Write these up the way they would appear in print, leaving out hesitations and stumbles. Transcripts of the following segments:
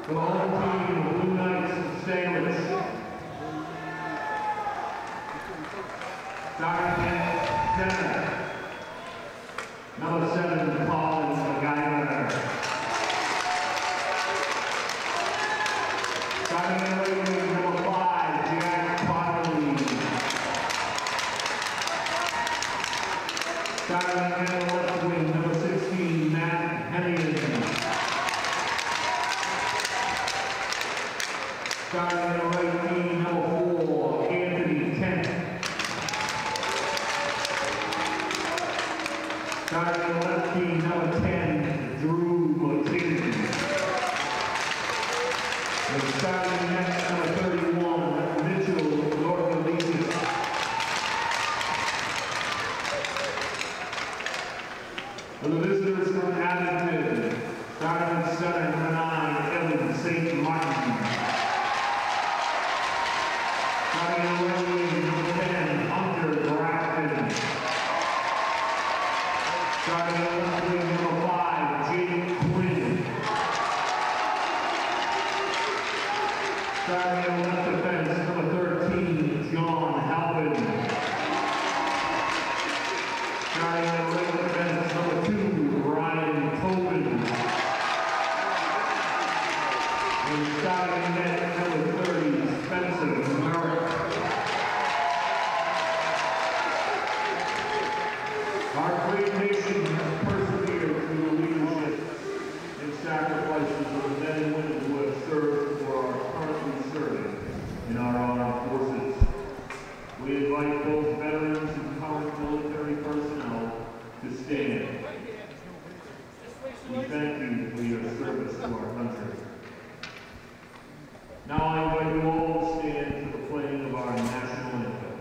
For the home team, Blue Knights Sandwich. Starting at center, number 7, Collins McGyver. Starting at right wing, number 5, Jack Connolly. Starting at the left wing, number 16, Matt Hennigan. Starting at the right wing, number 4, Anthony Kent. Starting at the left wing, number 10, Drew McKinnon. And starting next, number 31, Mitchell Northern. For the visitors from Abington, starting at center, number 9, Evan St. Martin. Starting at right wing, number 10, Hunter Grafton. Starting at left wing, number 5, Jake Quinn. Starting at left defense, number 13, John Halpin. Starting at right defense, number 2, Ryan Tobin. And starting at number 30, Spencer Merrick. Our great nation has persevered through the leadership and sacrifices of the men and women who have served or are currently serving in our armed forces. We invite both veterans and current military personnel to stand. We thank you for your service to our country. Now I invite you all to stand for the playing of our national anthem.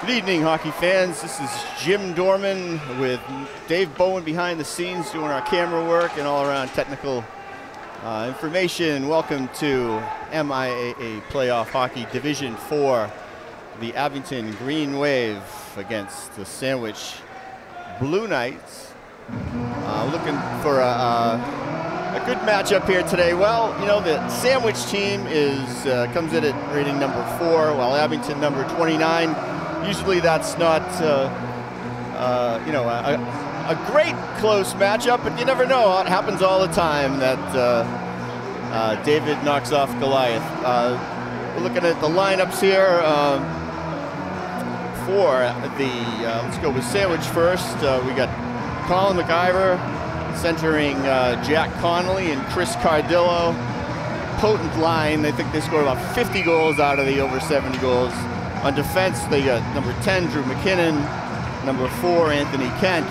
Good evening, hockey fans. This is Jim Dorman with Dave Bowen behind the scenes doing our camera work and all around technical information. Welcome to MIAA Playoff Hockey Division 4. The Abington Green Wave against the Sandwich Blue Knights. Looking for a good matchup here today. Well, you know, the Sandwich team comes in at rating number 4, while Abington number 29. Usually that's not, you know, a great close matchup, but you never know. It happens all the time that David knocks off Goliath. We're looking at the lineups here for the, let's go with Sandwich first. We got Colin McIver centering Jack Connolly and Chris Cardillo. Potent line. I think they scored about 50 goals out of the over 70 goals. On defense, they got number 10, Drew McKinnon, number 4, Anthony Kent.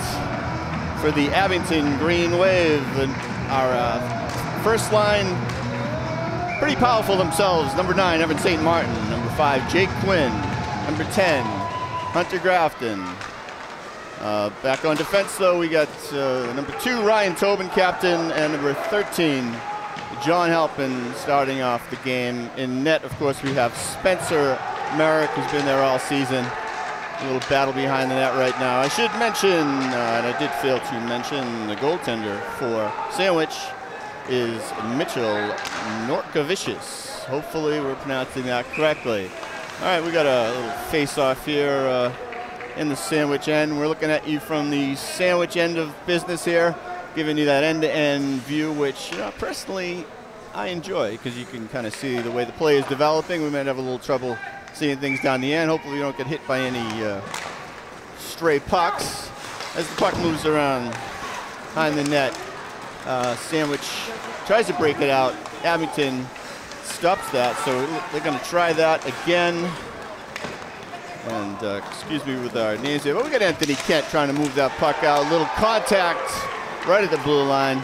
For the Abington Green Wave, our first line, pretty powerful themselves. Number 9, Evan St. Martin. Number 5, Jake Quinn. Number 10, Hunter Grafton. Back on defense, though, we got number 2, Ryan Tobin, captain, and number 13, John Halpin, starting off the game. In net, of course, we have Spencer Merrick, who's been there all season. A little battle behind the net right now. I should mention, and I did fail to mention, the goaltender for Sandwich is Mitchell Norkovicius. Hopefully we're pronouncing that correctly. All right, we got a little face-off here in the Sandwich end. We're looking at you from the Sandwich end of business here, giving you that end-to-end view, which, you know, personally I enjoy, because you can kind of see the way the play is developing. We might have a little trouble seeing things down the end. Hopefully we don't get hit by any stray pucks. As the puck moves around behind the net, Sandwich tries to break it out. Abington stops that, so they're going to try that again. And excuse me with our names here, but we got Anthony Kent trying to move that puck out. A little contact right at the blue line.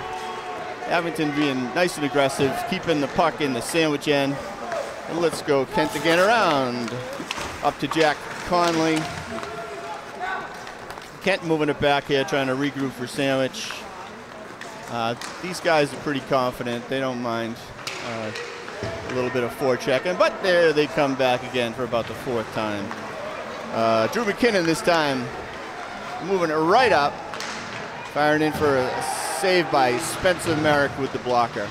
Abington being nice and aggressive, keeping the puck in the Sandwich end. And let's go Kent again around. Up to Jack Conley. Kent moving it back here, trying to regroup for Sandwich. These guys are pretty confident. They don't mind a little bit of forechecking, but there they come back again for about the 4th time. Drew McKinnon this time moving it right up, firing in for a save by Spencer Merrick with the blocker.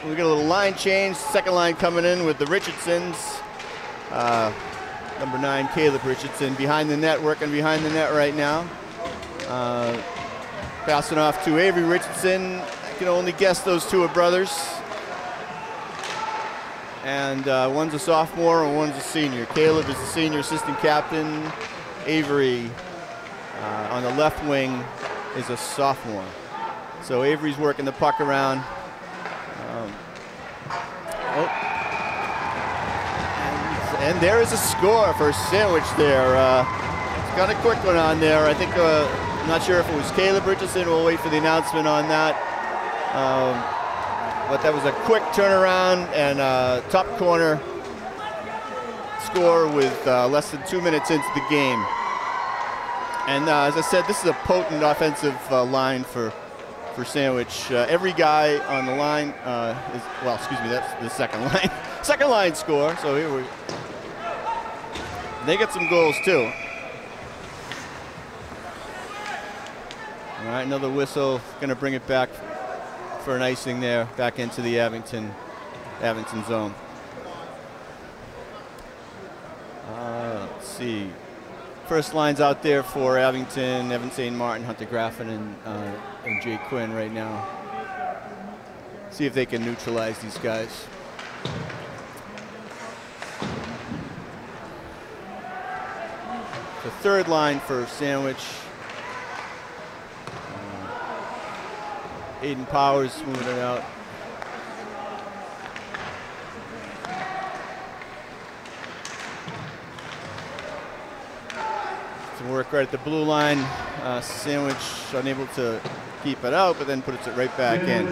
We get a little line change. Second line coming in with the Richardsons. Number 9, Caleb Richardson, behind the net, working behind the net right now. Passing off to Avery Richardson. I can only guess those two are brothers. And one's a sophomore and one's a senior. Caleb is the senior assistant captain. Avery on the left wing is a sophomore. So Avery's working the puck around. And there is a score for Sandwich there. It's got a quick one on there. I think, I'm not sure if it was Caleb Richardson. We'll wait for the announcement on that. But that was a quick turnaround and top corner score with less than 2 minutes into the game. And as I said, this is a potent offensive line for Sandwich. Every guy on the line is, well, excuse me, that's the second line. Second line score. So here we, they get some goals too. All right, another whistle, gonna bring it back for an icing there, back into the Abington zone. Let's see. First line's out there for Abington, Evan St. Martin, Hunter Grafton, and Jake Quinn right now. See if they can neutralize these guys. The third line for Sandwich. Aiden Powers moving it out. Some work right at the blue line. Sandwich unable to keep it out, but then puts it right back in.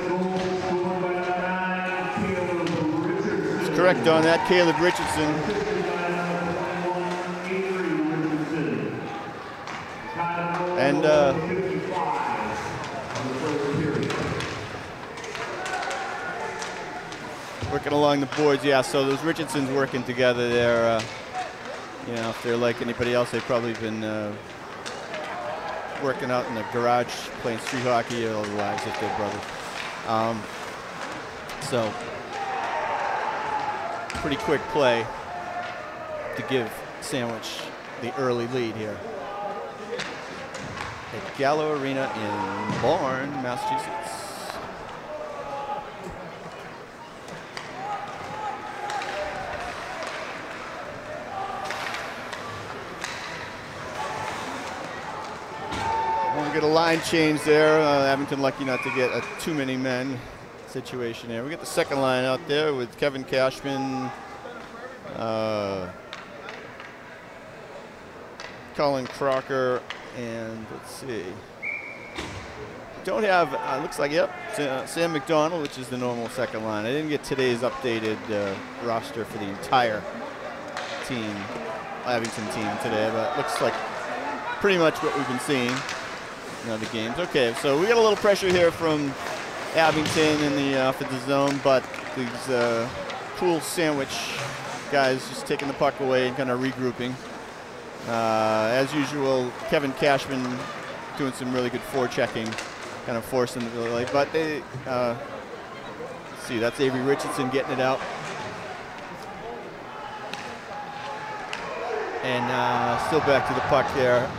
It's correct on that, Caleb Richardson. And working along the boards, yeah, so those Richardsons working together there. You know, if they're like anybody else, they've probably been working out in the garage, playing street hockey all their lives if they're brothers. So, pretty quick play to give Sandwich the early lead here at Gallo Arena in Bourne, Massachusetts. We'll get a line change there. Abington lucky not to get a too many men situation there. We get the second line out there with Kevin Cashman, Colin Crocker, and let's see, don't have, looks like, yep, Sam McDonald, which is the normal second line. I didn't get today's updated roster for the entire team, Abington team today, but it looks like pretty much what we've been seeing in other games. Okay, so we got a little pressure here from Abington in the offensive zone, but these cool sandwich guys just taking the puck away and kind of regrouping. As usual, Kevin Cashman doing some really good forechecking, kind of forcing the really late. But they, let's see, that's Avery Richardson getting it out. And still back to the puck there.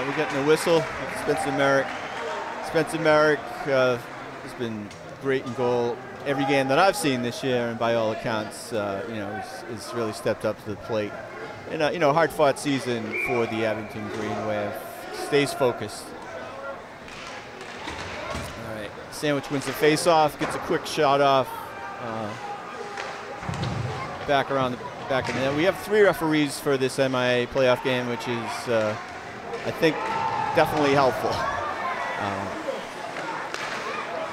We're getting a whistle. Spencer Merrick. Spencer Merrick has been great in goal every game that I've seen this year, and by all accounts, you know, has really stepped up to the plate. And you know, hard-fought season for the Abington Green Wave. Stays focused. All right, Sandwich wins the face-off, gets a quick shot off. Back around the back of the net. We have 3 referees for this MIAA playoff game, which is, I think, definitely helpful.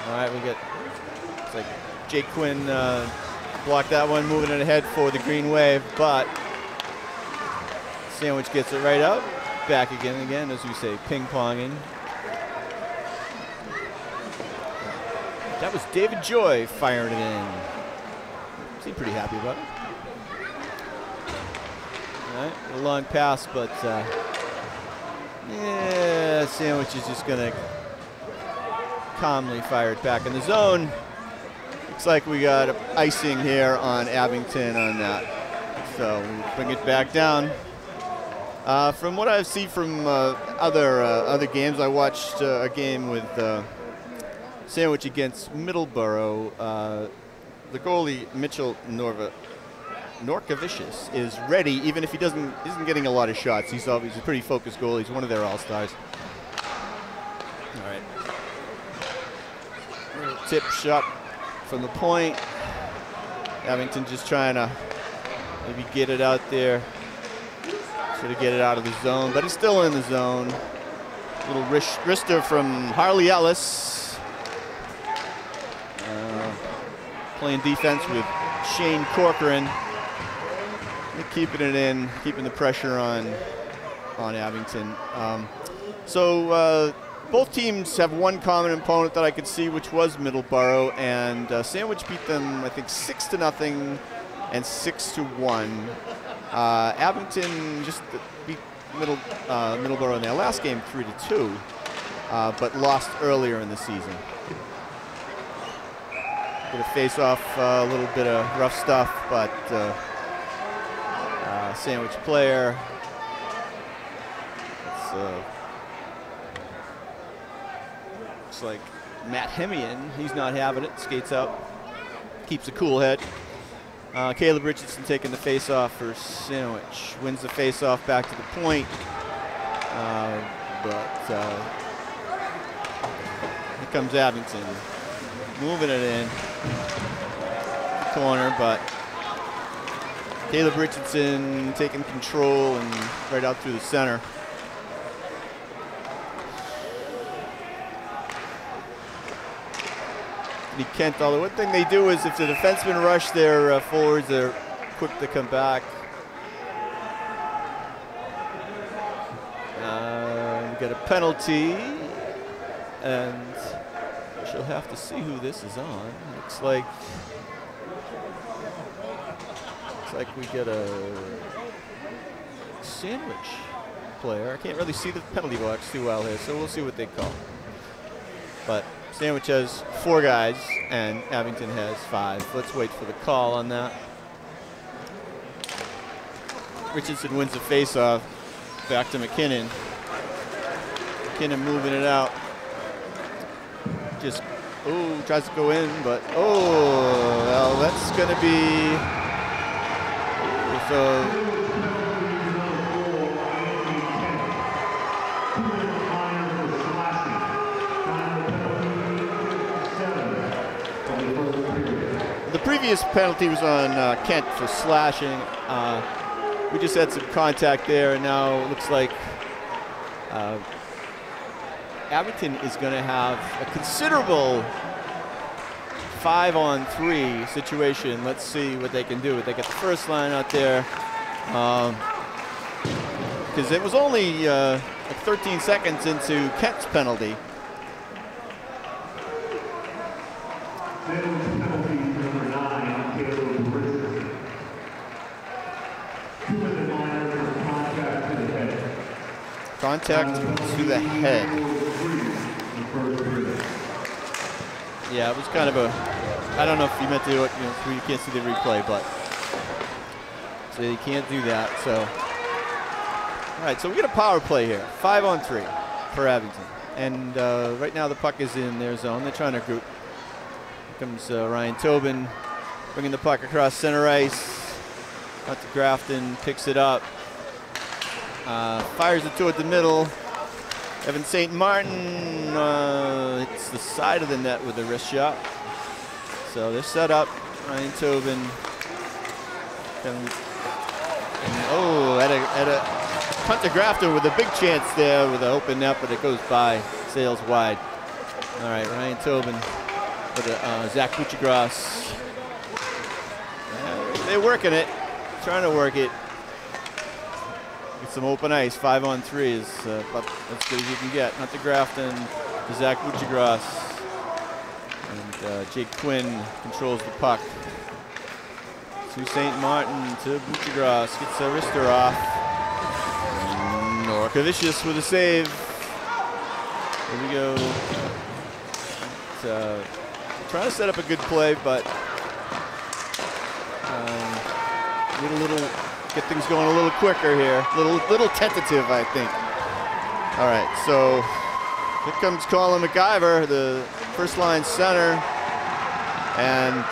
All right, we get, it's like Jake Quinn blocked that one, moving it ahead for the Green Wave, but Sandwich gets it right up, back again, as we say, ping-ponging. That was David Joy firing it in. Seemed pretty happy about it. All right, a long pass, but yeah, Sandwich is just gonna calmly fire it back in the zone. Looks like we got icing here on Abington on that. So we bring it back down. From what I've seen from other games, I watched a game with Sandwich against Middleborough. The goalie Mitchell Norkavicius is ready, even if he isn't getting a lot of shots. He's a pretty focused goalie. He's one of their all-stars. All right. Tip shot from the point. Abington just trying to maybe get it out there. Try to get it out of the zone, but it's still in the zone. Little wrister from Harley Ellis. Playing defense with Shane Corcoran. Keeping it in, keeping the pressure on Abington. Both teams have one common opponent that I could see, which was Middleborough, and Sandwich beat them, I think, 6-0 and 6-1. Abington just beat Middleborough in their last game 3-2, but lost earlier in the season. Bit of face-off, a little bit of rough stuff, but Sandwich player. Looks like Matt Hemian. He's not having it. Skates out. Keeps a cool head. Caleb Richardson taking the face-off for Sandwich. Wins the face-off back to the point. Here comes Abington. Moving it in. Corner, but Caleb Richardson taking control and right out through the center. Kent, although one thing they do is if the defensemen rush their forwards, they're quick to come back. We get a penalty, and she'll have to see who this is on. Looks like we get a Sandwich player. I can't really see the penalty box too well here, so we'll see what they call. But Sandwich has 4 guys, and Abington has 5. Let's wait for the call on that. Richardson wins the face-off. Back to McKinnon. McKinnon moving it out. Just, oh, tries to go in, but, oh, well, that's going to be, so. The previous penalty was on Kent for slashing. We just had some contact there, and now it looks like Abington is going to have a considerable 5-on-3 situation. Let's see what they can do. They get the first line out there. Because it was only 13 seconds into Kent's penalty. Penalty number 9, Caleb Richardson. 2-minute line for contact to the head. Contact to the head. Yeah, it was kind of a, I don't know if you meant to do it, you know, you can't see the replay, but so you can't do that, so. All right, so we get a power play here, 5-on-3 for Abington. And right now the puck is in their zone. They're trying to group. Here comes Ryan Tobin bringing the puck across center ice. Out to Grafton, picks it up. Fires it toward the middle. Evan St. Martin hits the side of the net with a wrist shot. So they're set up. Ryan Tobin. At a Hunter Grafton with a big chance there with an open net, but it goes by, sails wide. All right, Ryan Tobin with Zach Buchagras. They're working it, trying to work it. Get some open ice. 5-on-3 is about as good as you can get. Hunter Grafton to Zach Buchagras. And Jake Quinn controls the puck. To St. Martin, to Buchagras, gets a wrister off. Norkovicius with a save. Here we go. Trying to set up a good play, but get things going a little quicker here. Little tentative, I think. All right, so here comes Colin McIver, the first line center, and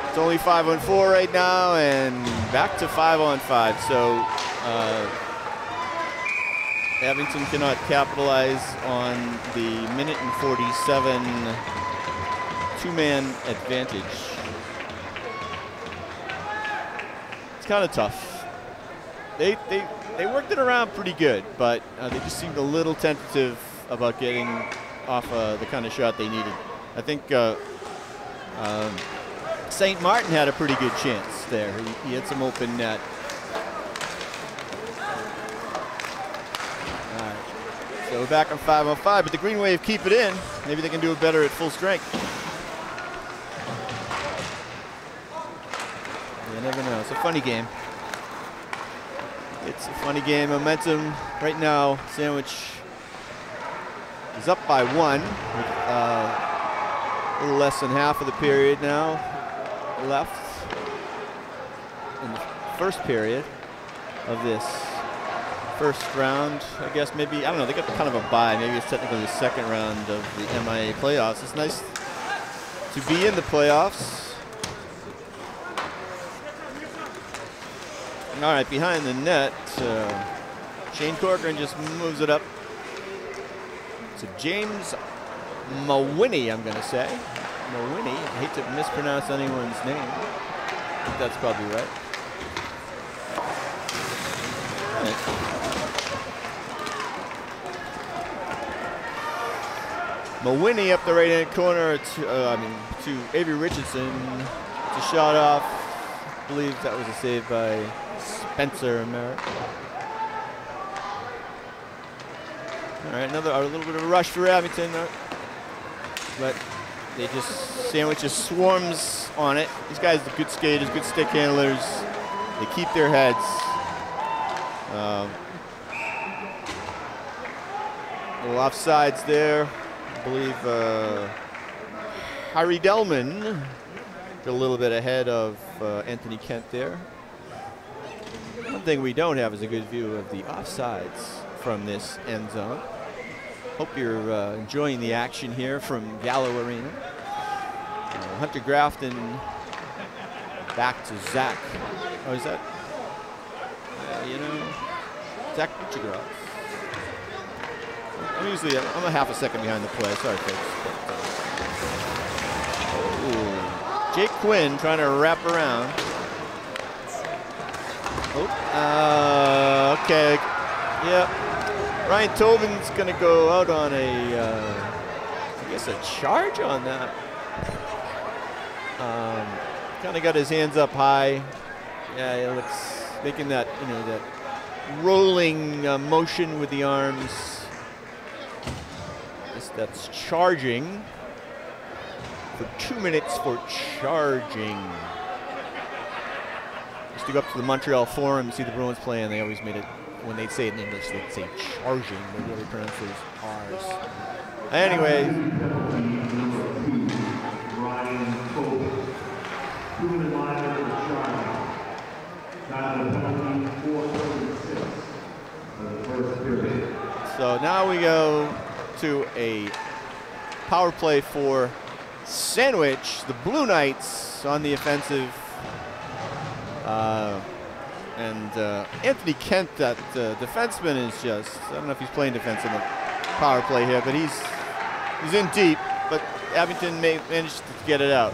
it's only 5-on-4 right now, and back to 5-on-5. So Abington cannot capitalize on the minute and 47 two-man advantage. It's kind of tough. They worked it around pretty good, but they just seemed a little tentative about getting off the kind of shot they needed. I think St. Martin had a pretty good chance there. He had some open net. All right. So we're back on 5-on-5, but the Green Wave keep it in. Maybe they can do it better at full strength. You never know. It's a funny game. It's a funny game. Momentum right now. Sandwich is up by 1. With, a little less than half of the period now left in the first period of this first round. I guess maybe, I don't know, they got kind of a bye. Maybe it's technically the second round of the MIAA playoffs. It's nice to be in the playoffs. All right, behind the net, Shane Corcoran just moves it up to James Mawhinney, I'm going to say. Mawhinney. I hate to mispronounce anyone's name. I think that's probably right. Mawhinney up the right-hand corner to Avery Richardson. It's a shot off. I believe that was a save by Spencer Merritt. All right, a little bit of a rush for Abington, but they just Sandwich just swarms on it. These guys are good skaters, good stick handlers. They keep their heads. Little offsides there. I believe Harry Delman a little bit ahead of Anthony Kent there. One thing we don't have is a good view of the offsides from this end zone. Hope you're enjoying the action here from Gallo Arena. Hunter Grafton back to Zach. Oh, is that? Zach Buchagras. I'm a half a second behind the play. Sorry, folks. But, Jake Quinn trying to wrap around. Okay. Yep. Ryan Tobin's going to go out on I guess a charge on that. Kind of got his hands up high. Yeah, he looks making that, that rolling motion with the arms. That's charging. For 2 minutes for charging. Used to go up to the Montreal Forum to see the Bruins play, and they always made it, when they'd say it in English, they'd say charging. They really pronounce those R's. Anyway. So now we go to a power play for Sandwich, the Blue Knights on the offensive. Anthony Kent, that defenseman, is just, I don't know if he's playing defense in the power play here, but he's in deep, but Abington managed to get it out.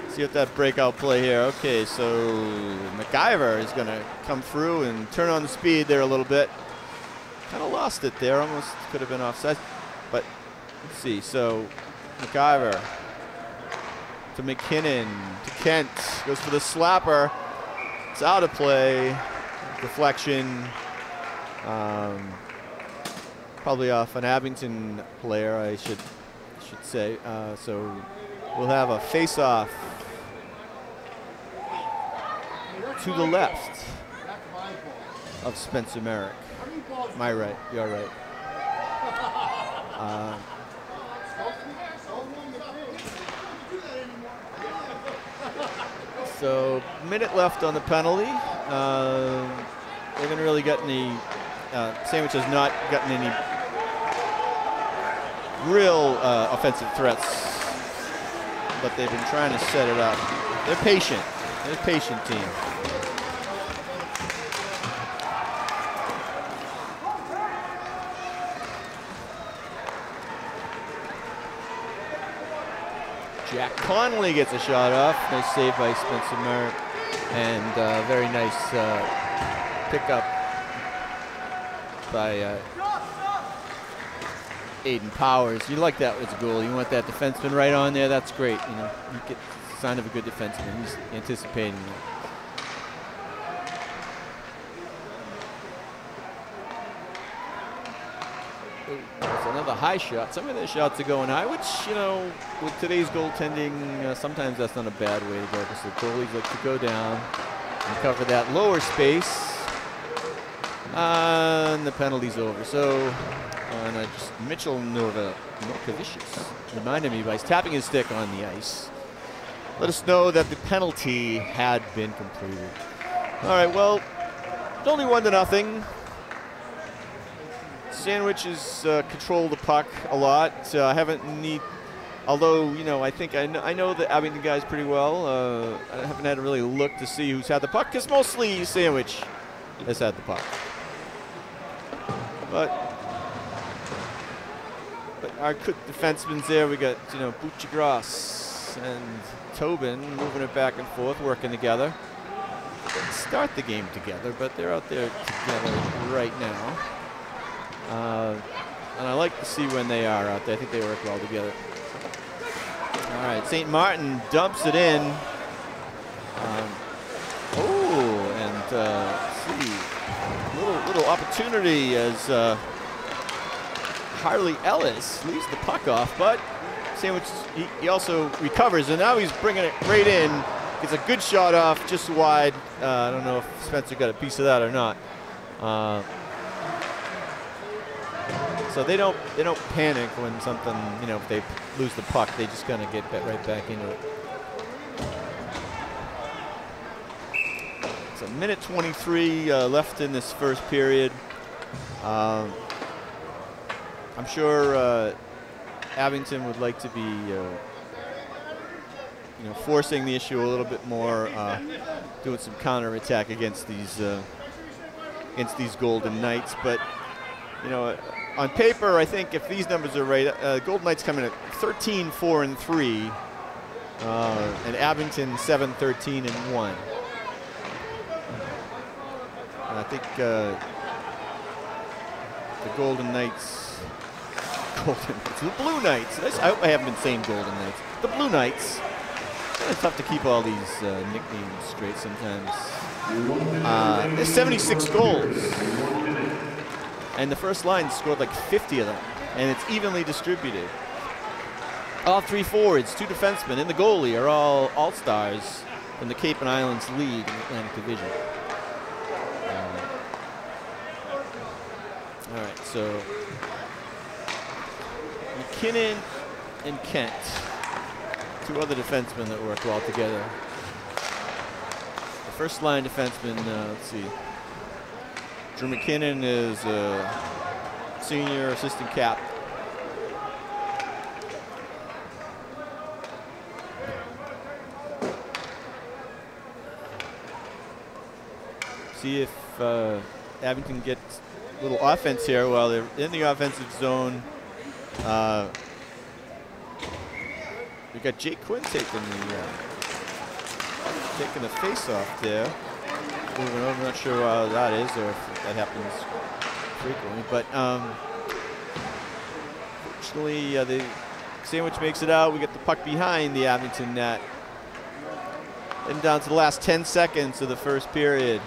See what that breakout play here. Okay, so MacIver is going to come through and turn on the speed there a little bit. Kind of lost it there, almost could have been offside, but let's see. So MacIver to McKinnon, to Kent, goes for the slapper. It's out of play, deflection, probably off an Abington player, I should say. So we'll have a face-off to the left of Spencer Merrick. Am I right? You're right. So minute left on the penalty. They haven't really gotten any, Sandwich has not gotten any real offensive threats, but they've been trying to set it up. They're patient. They're a patient team. Jack Connolly gets a shot off. Nice save by Spencer Merritt. And very nice pickup by Aiden Powers. You like that as a goal. You want that defenseman right on there. That's great. You get the sign of a good defenseman. He's anticipating that. There's another high shot. Some of their shots are going high, which, with today's goaltending, sometimes that's not a bad way to go, because the goalies like to go down and cover that lower space. And the penalty's over. So, Mitchell Novovicius reminded me by his tapping his stick on the ice. Let us know that the penalty had been completed. All right, well, it's only 1-0. Sandwich has controlled the puck a lot. Although, I think I know the Abington guys pretty well. I haven't had to really look to see who's had the puck, because mostly Sandwich has had the puck. But our good defensemen's there. We got, Butchigras and Tobin moving it back and forth, working together. They didn't start the game together, but they're out there together right now. And I like to see when they are out there. I think they work well together. All right, St. Martin dumps it in. Let's see, little opportunity as Harley Ellis leaves the puck off, but Sandwich, he also recovers, and now he's bringing it right in. Gets a good shot off, just wide. I don't know if Spencer got a piece of that or not. So they don't panic when something, if they lose the puck, they just kind of get right back into it. It's a minute 23 left in this first period. I'm sure Abington would like to be, forcing the issue a little bit more, doing some counterattack against these Golden Knights, but on paper, I think if these numbers are right, Golden Knights come in at 13-4-3, and Abington 7-13-1. And I think the Golden Knights. The Blue Knights. I hope I haven't been saying Golden Knights. The Blue Knights. It's tough to keep all these nicknames straight sometimes. There's 76 goals. And the first line scored like 50 of them. And it's evenly distributed. All three forwards, two defensemen, and the goalie are all all-stars from the Cape and Islands League in the Atlantic Division. All right, so McKinnon and Kent, two other defensemen that work well together. The first line defenseman, let's see. Drew McKinnon is a senior assistant captain. See if Abington gets a little offense here while they're in the offensive zone. We got Jake Quinn taking the face-off there. Moving over, I'm not sure why that is or if that happens frequently, but fortunately the Sandwich makes it out. We get the puck behind the Abington net. And down to the last 10 seconds of the first period.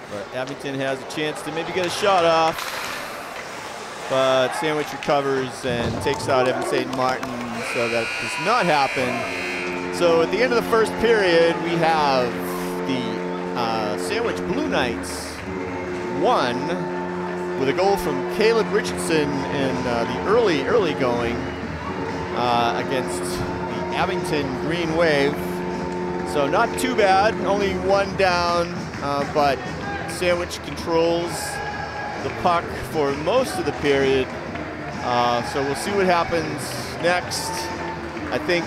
But Abington has a chance to maybe get a shot off. But Sandwich recovers and takes out Evan St. Martin, so that does not happen. So at the end of the first period, we have the Sandwich Blue Knights won with a goal from Caleb Richardson in the early going against the Abington Green Wave. So not too bad, only one down, but Sandwich controls the puck for most of the period. So we'll see what happens next. I think,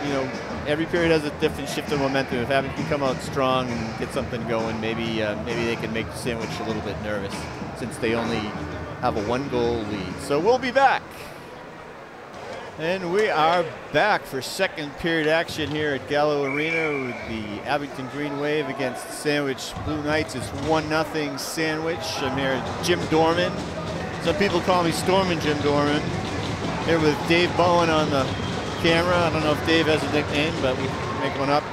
you know, every period has a different shift of momentum. If Abington can come out strong and get something going, maybe they can make the Sandwich a little bit nervous since they only have a 1-goal lead. So we'll be back. And we are back for second period action here at Gallo Arena with the Abington Green Wave against the Sandwich Blue Knights. It's 1-0 Sandwich. I'm here with Jim Dorman. Some people call me Stormin' Jim Dorman. Here with Dave Bowen on the camera. I don't know if Dave has a nickname, but we make one up.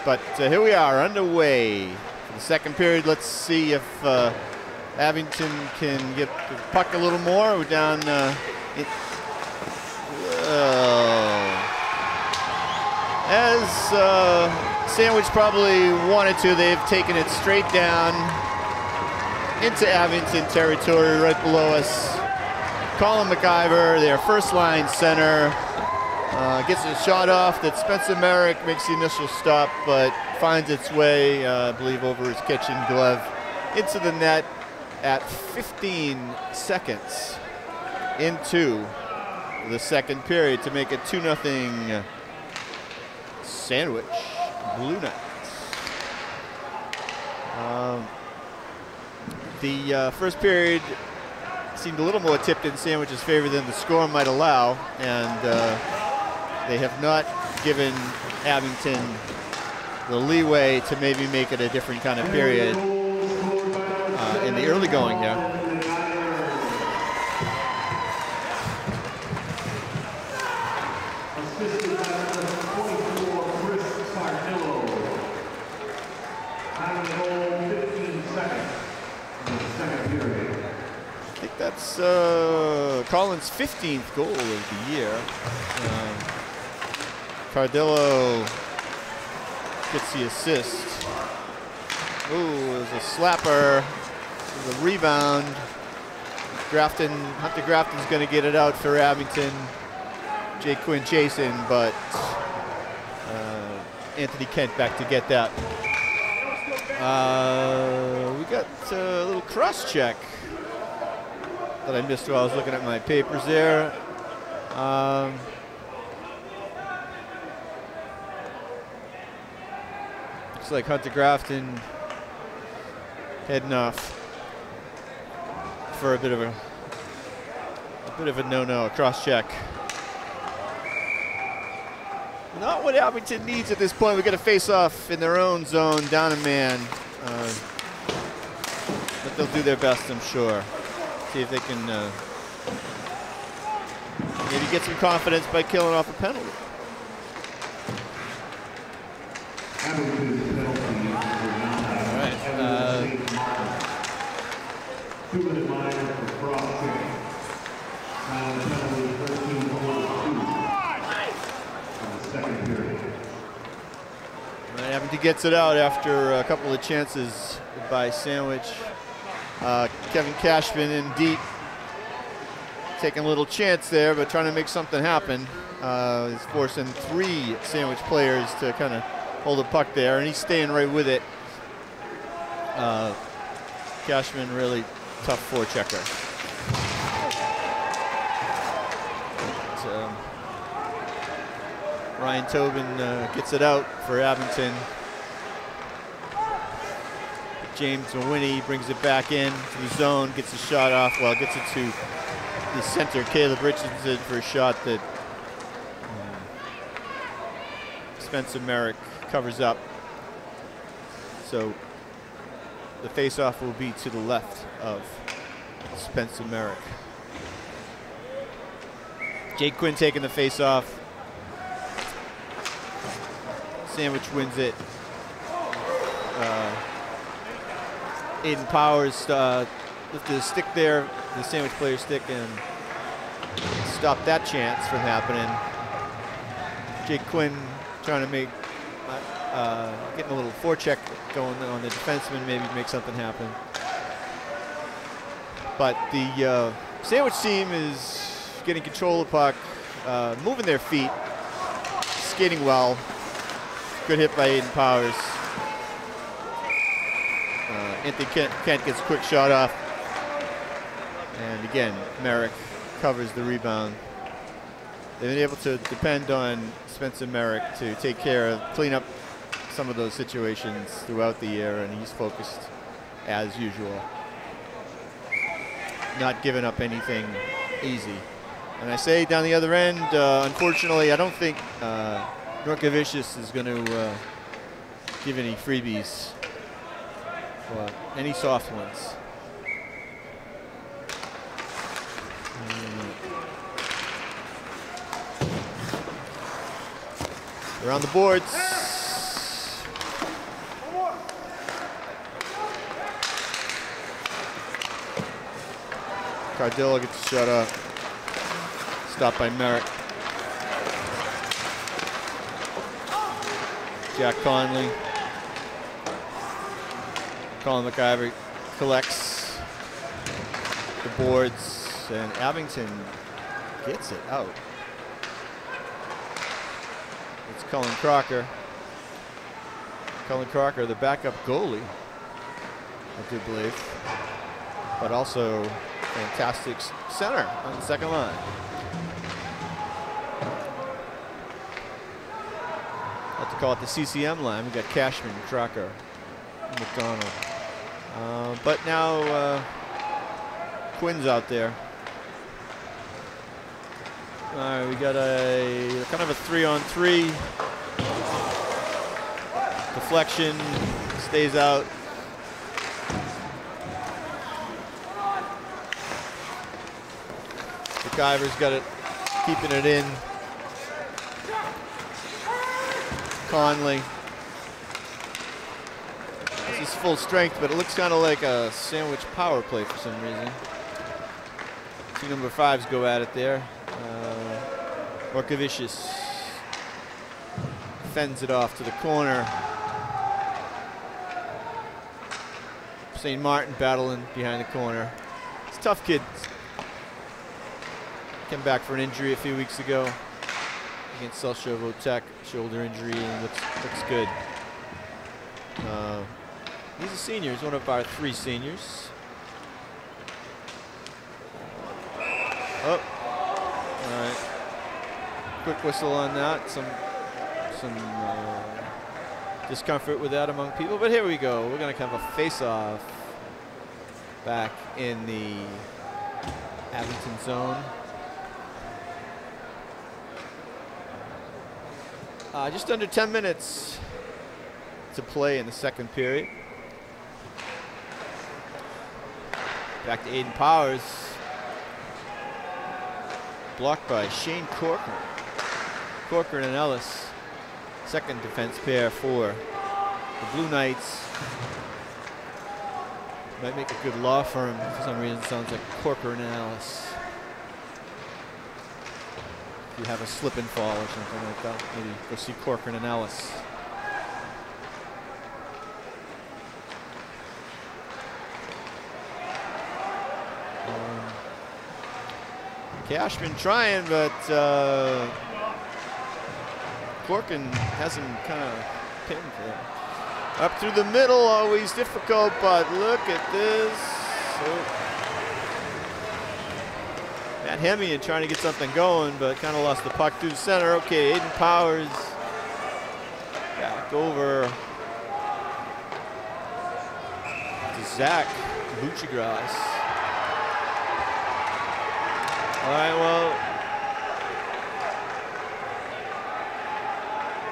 But here we are underway for the second period. Let's see if Abington can get the puck a little more. We're down as Sandwich probably wanted to, they've taken it straight down into Abington territory right below us. Colin McIver, their first line center, gets a shot off that Spencer Merrick makes the initial stop, but finds its way, I believe, over his kitchen glove into the net at 15 seconds into the second period to make it 2-0 Sandwich Blue Knights. The first period seemed a little more tipped in Sandwich's favor than the score might allow, and they have not given Abington the leeway to maybe make it a different kind of period in the early going here. That's Colin's 15th goal of the year. Cardillo gets the assist. Ooh, there's a slapper. There's a rebound. Hunter Grafton's going to get it out for Abington. Jake Quinn chasing, but Anthony Kent back to get that. We got a little cross check that I missed while I was looking at my papers there. Looks like Hunter Grafton heading off for a bit of a no-no, a cross check. Not what Abington needs at this point. We got a face-off in their own zone, down a man. but they'll do their best, I'm sure. See if they can maybe get some confidence by killing off a penalty. All right. 2-minute minor for cross-check. Penalty 13-2 second period. Abington gets it out after a couple of chances by Sandwich. Kevin Cashman in deep, taking a little chance there, but trying to make something happen. He's forcing 3 Sandwich players to kind of hold the puck there, and he's staying right with it. Cashman really tough forechecker. Ryan Tobin gets it out for Abington. James Mawhinney brings it back in to the zone, gets a shot off. Well, gets it to the center, Caleb Richardson, for a shot that Spencer Merrick covers up. So the faceoff will be to the left of Spencer Merrick. Jake Quinn taking the faceoff. Sandwich wins it. Aiden Powers lifted the stick there, the Sandwich player's stick, and stopped that chance from happening. Jake Quinn trying to make, getting a little forecheck going on the defenseman, maybe make something happen. But the Sandwich team is getting control of the puck, moving their feet, skating well. Good hit by Aiden Powers. Anthony Kent gets a quick shot off. And again, Merrick covers the rebound. They've been able to depend on Spencer Merrick to take care of, clean up some of those situations throughout the year, and he's focused as usual. Not giving up anything easy. And I say down the other end, unfortunately, I don't think Norkovicius is going to give any freebies, or any soft ones. They're on the boards. Cardillo gets a shot up. Stopped by Merrick. Jack Conley. Colin McIver collects the boards, and Abington gets it out. It's Cullen Crocker. Cullen Crocker, the backup goalie, I do believe, but also fantastic center on the second line. I have to call it the CCM line. We got Cashman, Crocker, McDonald. But now Quinn's out there. All right, we got a kind of a 3-on-3. Deflection, stays out. McIver's got it, keeping it in. Conley. This is full strength, but it looks kind of like a Sandwich power play for some reason. Two number 5s go at it there. Norkovicius fends it off to the corner. St. Martin battling behind the corner. It's a tough kid. Came back for an injury a few weeks ago against Selshovo Tech, shoulder injury, and looks good. He's a senior. He's one of our 3 seniors. Oh, all right. Quick whistle on that. Some discomfort with that among people, but here we go. We're going to have a face-off back in the Abington zone. Just under 10 minutes to play in the second period. Back to Aiden Powers. Blocked by Shane Corcoran. Corcoran and Ellis. Second defense pair for the Blue Knights. Might make a good law firm. For some reason, it sounds like Corcoran and Ellis. If you have a slip and fall or something like that, maybe go see Corcoran and Ellis. Cashman trying, but Corcoran has him kind of pinned there. Up through the middle, always difficult, but look at this. Matt Hemian trying to get something going, but kind of lost the puck through the center. Okay, Aiden Powers back over to Zach Buchigras. All right, well,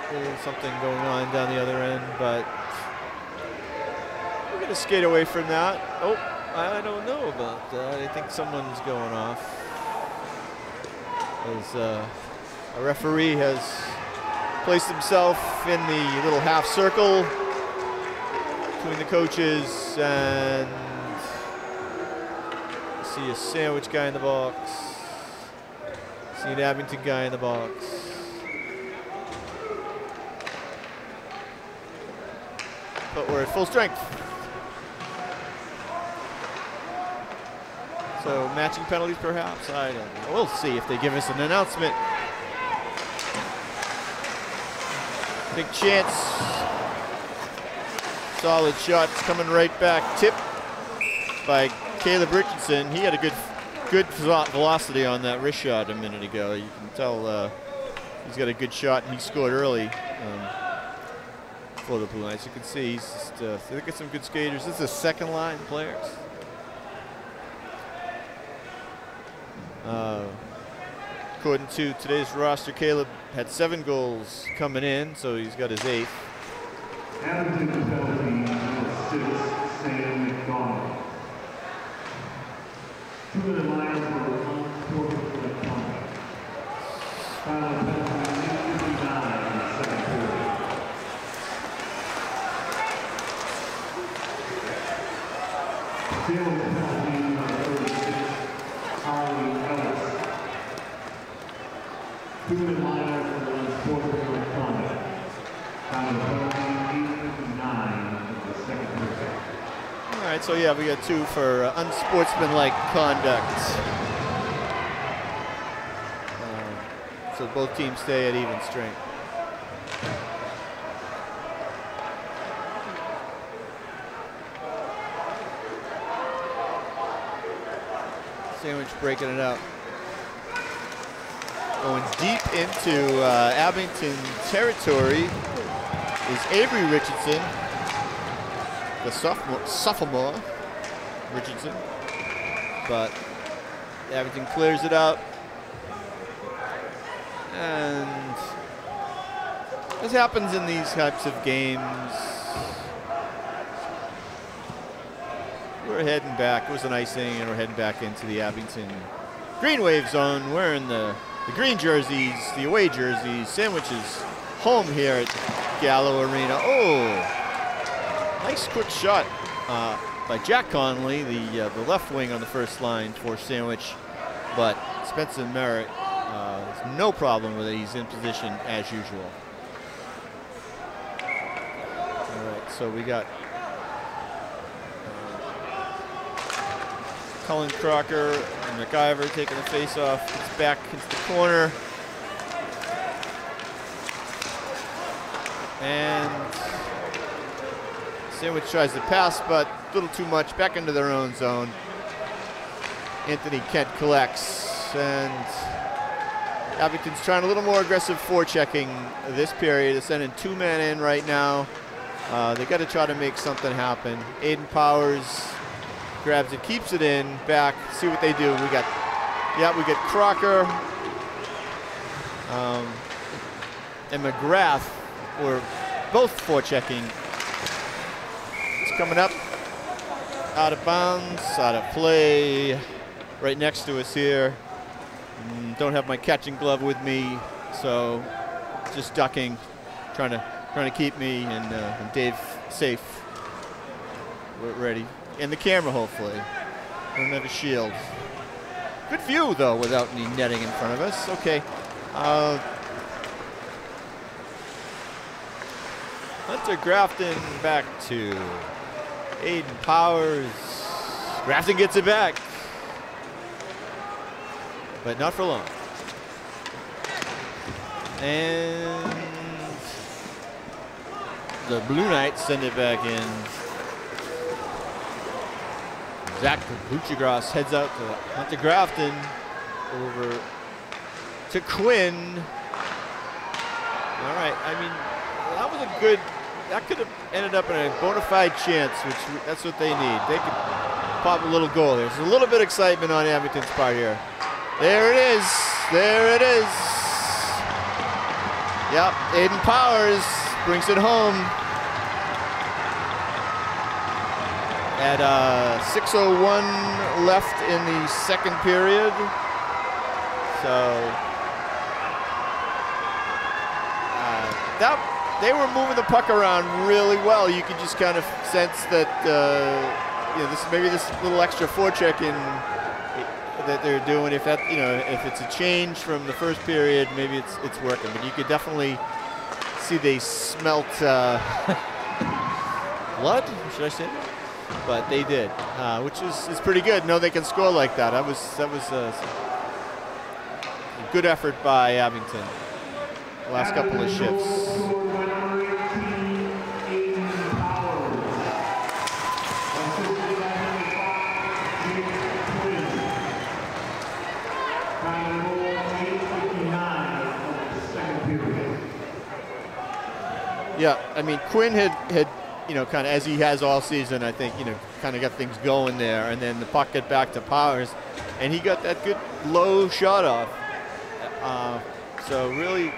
there's something going on down the other end, but we're gonna skate away from that. Oh, I don't know about that. I think someone's going off. As a referee has placed himself in the little half circle between the coaches, and see a Sandwich guy in the box. See an Abington guy in the box. But we're at full strength. So matching penalties perhaps? I don't know. We'll see if they give us an announcement. Big chance. Solid shots coming right back. Tip by Caleb Richardson. He had a good velocity on that wrist shot a minute ago. You can tell he's got a good shot, and he scored early for the Blue Knights. You can see he's just, they got some good skaters. This is second line players. According to today's roster, Caleb had 7 goals coming in, so he's got his 8th. Abington penalty number 6, Sam McDonald. 2 of the lines were unscored for the contact. Final penalty 59 in the second period. Field penalty number 36, Harley Ellis. 2 of the lines were unscored for the contact. Final penalty 59 in the second period. All right, so yeah, we got 2 for unsportsmanlike conduct. So both teams stay at even strength. Sandwich breaking it up. Going deep into Abington territory is Avery Richardson, the sophomore Richardson, but Abington clears it up, and as happens in these types of games, we're heading back. It was an icing, and we're heading back into the Abington Green Wave zone. We're in the green jerseys, the away jerseys. Sandwich is home here at Gallo Arena. Oh, nice quick shot by Jack Conley, the left wing on the first line for Sandwich, but Spencer Merritt has no problem with it. He's in position as usual. All right, so we got Cullen Crocker and McIver taking the face off. It's back into the corner. And Sandwich tries to pass, but a little too much. Back into their own zone. Anthony Kent collects, and Abington's trying a little more aggressive forechecking this period. They're sending 2 men in right now. They got to try to make something happen. Aiden Powers grabs it, keeps it in, back, see what they do. We got Crocker and McGrath were both forechecking. It's coming up. out of bounds, out of play, right next to us here. Don't have my catching glove with me, so just ducking, trying to keep me and Dave safe. We're ready, and the camera hopefully. Don't have a shield. Good view though, without any netting in front of us. Okay. Hunter Grafton back to Aiden Powers. Grafton gets it back, but not for long. And the Blue Knights send it back in. Zach Buchagras heads out to Hunter Grafton, over to Quinn. All right, I mean, that was a good, that could have ended up in a bona fide chance, which that's what they need. They could pop a little goal. There's a little bit of excitement on Abington's part here. There it is, there it is. Yep, Aiden Powers brings it home. At 6:01 left in the second period. So they were moving the puck around really well. You could just kind of sense that you know, maybe this little extra forecheck-in that they're doing. If that, you know, if it's a change from the first period, maybe it's working. But you could definitely see they smelt blood. Should I say that? But they did, which is pretty good. No, they can score like that. That was a good effort by Abington. The last couple of shifts. Yeah, I mean, Quinn had you know, kind of as he has all season, I think, you know, kind of got things going there, and then the puck got back to Powers, and he got that good low shot off. So really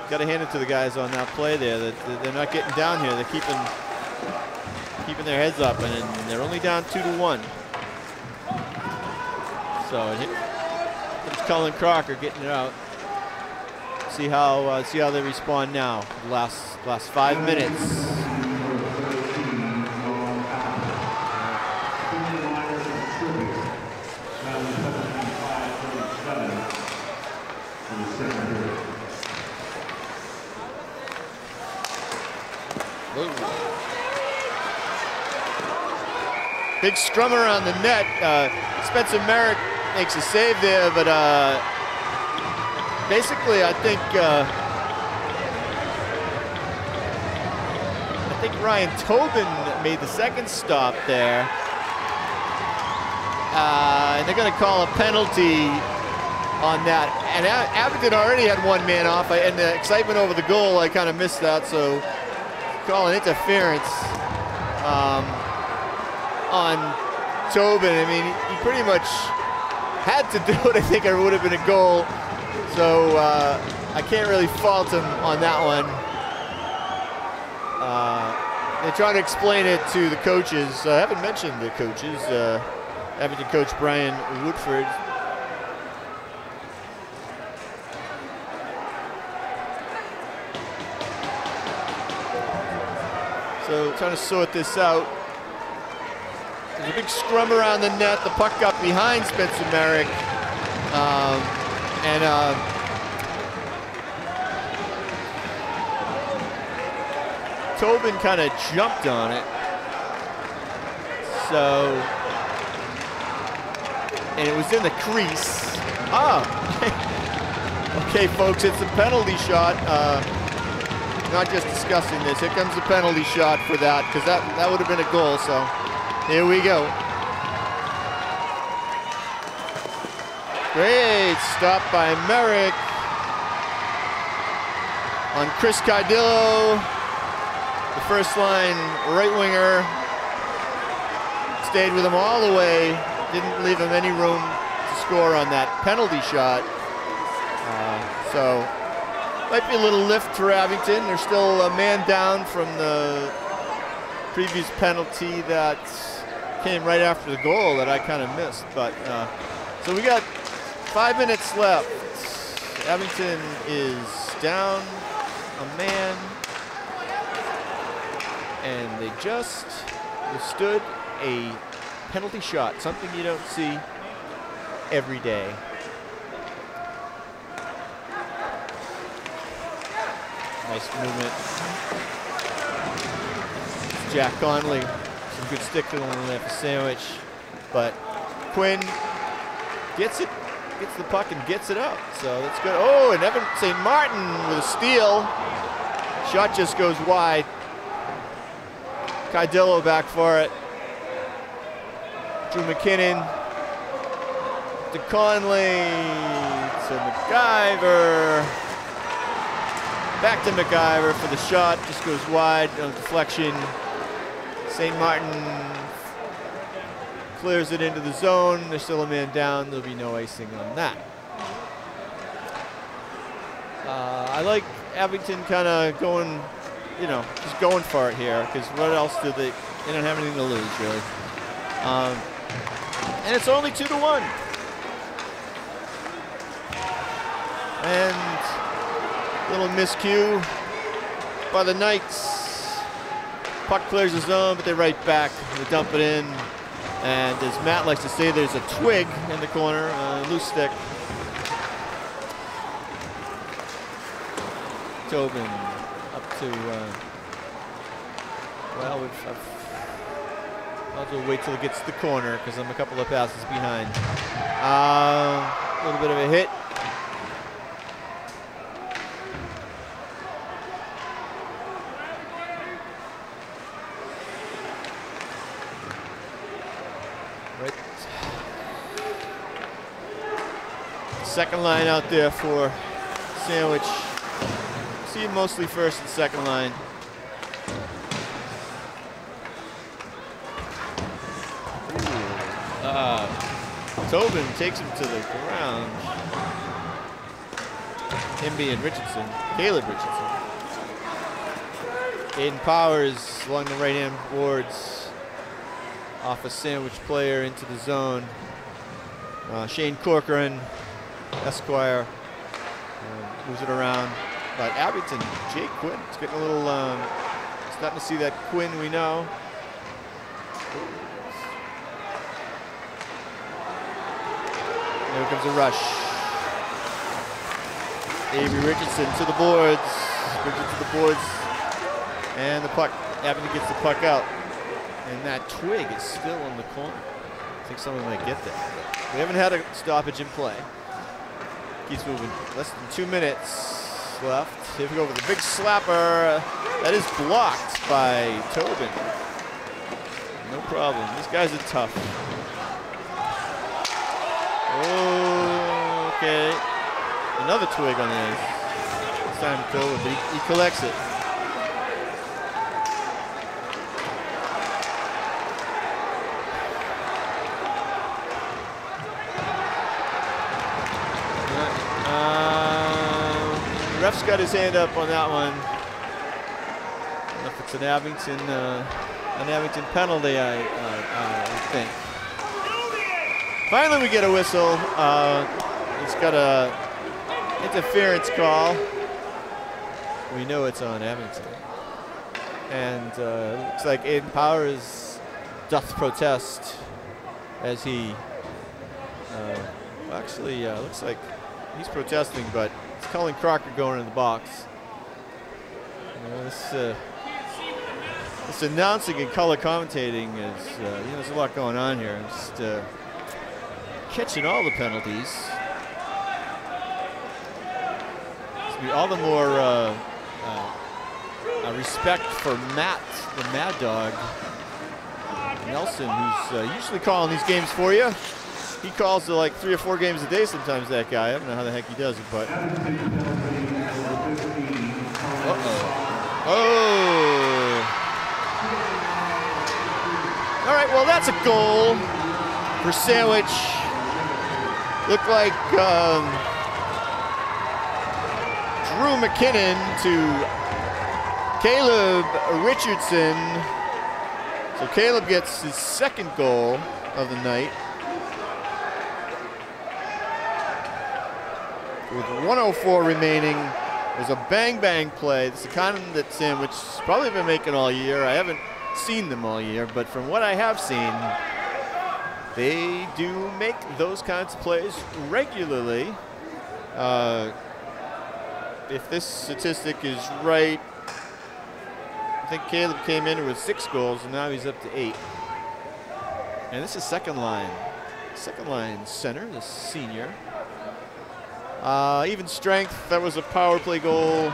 got to hand it to the guys on that play there. That they're not getting down here. They're keeping their heads up, and they're only down 2-1. So it's Colin Crocker getting it out. See how they respond now. Last 5 minutes. Big scrum around the net. Spencer Merrick makes a save there, but basically, I think Ryan Tobin made the second stop there, and they're going to call a penalty on that. And Abington already had one man off, and the excitement over the goal, I kind of missed that, so calling interference on Tobin. I mean, he pretty much had to do it. I think it would have been a goal. So I can't really fault him on that one. They're trying to explain it to the coaches. I haven't mentioned the coaches. Abington coach Brian Woodford. So trying to sort this out. There's a big scrum around the net. The puck got behind Spencer Merrick. Tobin kind of jumped on it. So, and it was in the crease. Oh, okay, folks, it's a penalty shot. Not just discussing this. Here comes the penalty shot for that, because that would have been a goal. So, here we go. Great stop by Merrick on Chris Cardillo, the first line right winger. Stayed with him all the way, didn't leave him any room to score on that penalty shot. So might be a little lift for Abington. They're still a man down from the previous penalty that came right after the goal that I kind of missed. But so we got 5 minutes left. Abington is down a man, and they just withstood a penalty shot, something you don't see every day. Nice movement. Jack Conley, some good stick to him there for Sandwich, but Quinn gets it, gets the puck and gets it up, so that's good. Oh, and Evan St. Martin with a steal. Shot just goes wide. Cardillo back for it. Drew McKinnon to Conley to McIver. Back to McIver for the shot, just goes wide on deflection. St. Martin clears it into the zone. There's still a man down. There'll be no icing on that. I like Abington kind of going, you know, just going for it here, because what else do they don't have anything to lose, really. And it's only 2-1. And little miscue by the Knights. Puck clears the zone, but they right back. They dump it in. And as Matt likes to say, there's a twig in the corner, loose stick. Tobin up to, well, I'll have to wait till it gets to the corner because I'm a couple of passes behind. A little bit of a hit. Right. Second line out there for Sandwich. See mostly first and second line. Tobin takes him to the ground. Him being Richardson, Caleb Richardson. Aiden Powers along the right-hand boards. Off a Sandwich player into the zone. Shane Corcoran, Esquire, moves it around. But Abington, Jake Quinn, it's getting a little, starting to see that Quinn we know. Here comes a rush. Avery Richardson to the boards. Richardson to the boards. And the puck, Abington gets the puck out. And that twig is still in the corner. I think someone might get that. We haven't had a stoppage in play. Keeps moving. Less than 2 minutes left. Here we go with a big slapper. That is blocked by Tobin. No problem. These guys are tough. Oh, okay. Another twig on the ice. This time Tobin, but he collects it. Ref's got his hand up on that one. I don't know if it's an Abington penalty, I think. Finally, we get a whistle. It's got a interference call. We know it's on Abington. And looks like Aiden Powers doth protest as he, actually, looks like he's protesting, but it's Colin Crocker going in the box. This announcing and color commentating is, you know, there's a lot going on here. Just catching all the penalties. It's be all the more respect for Matt, the Mad Dog Nelson, who's usually calling these games for you. He calls to like 3 or 4 games a day sometimes, that guy. I don't know how the heck he does it, but. Oh. All right, well, that's a goal for Sandwich. Looked like Drew McKinnon to Caleb Richardson. So Caleb gets his second goal of the night. With 1:04 remaining, there's a bang-bang play. It's the kind that Sandwich's probably been making all year. I haven't seen them all year, but from what I have seen, they do make those kinds of plays regularly. If this statistic is right, I think Caleb came in with 6 goals, and now he's up to 8. And this is second line center, the senior. Even strength, that was a power play goal.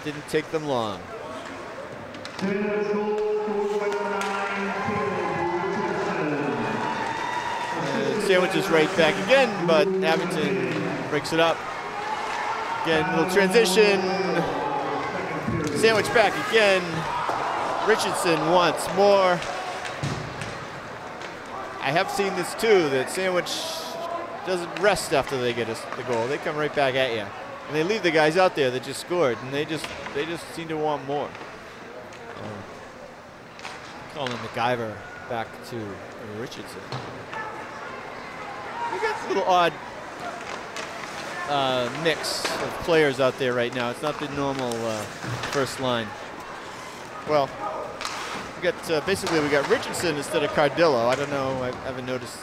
Didn't take them long. Sandwich is right back again, but Abington breaks it up. Again, little transition. Sandwich back again. Richardson once more. I have seen this too, that Sandwich doesn't rest after they get the goal. They come right back at you. And they leave the guys out there that just scored, and they just seem to want more. Calling MacGyver back to Richardson. We got a little odd mix of players out there right now. It's not the normal first line. Well, we got basically we got Richardson instead of Cardillo. I don't know. I haven't noticed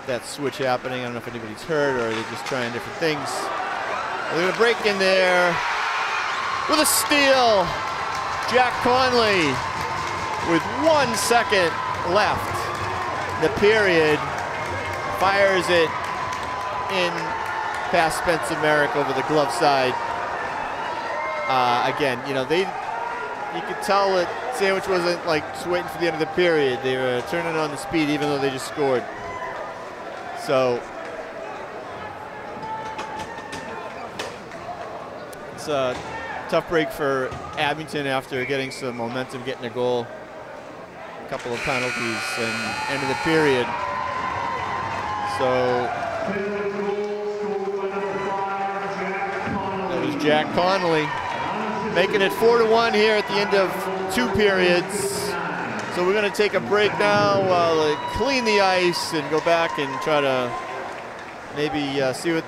that switch happening. I don't know if anybody's hurt or they're just trying different things. They're going to break in there with a steal. Jack Conley with 1 second left in the period fires it in past Spencer Merrick over the glove side. Again, you know, you could tell that Sandwich wasn't like just waiting for the end of the period. They were turning on the speed even though they just scored. So it's a tough break for Abington after getting some momentum, getting a goal. A couple of penalties and end of the period. So that was Jack Connolly making it 4-1 here at the end of 2 periods. So we're going to take a break now while they clean the ice and go back and try to maybe see what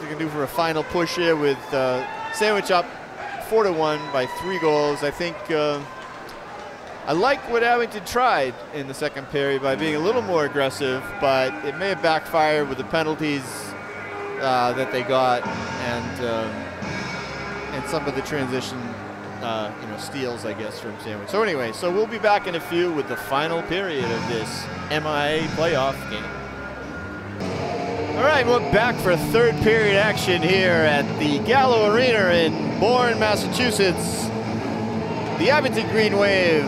they can do for a final push here with Sandwich up 4-1 by 3 goals. I think I like what Abington tried in the second period by being a little more aggressive, but it may have backfired with the penalties that they got and some of the transition, steals, I guess, from Sandwich. So anyway, so we'll be back in a few with the final period of this MIAA playoff game. All right, we're back for third period action here at the Gallo Arena in Bourne, Massachusetts. The Abington Green Wave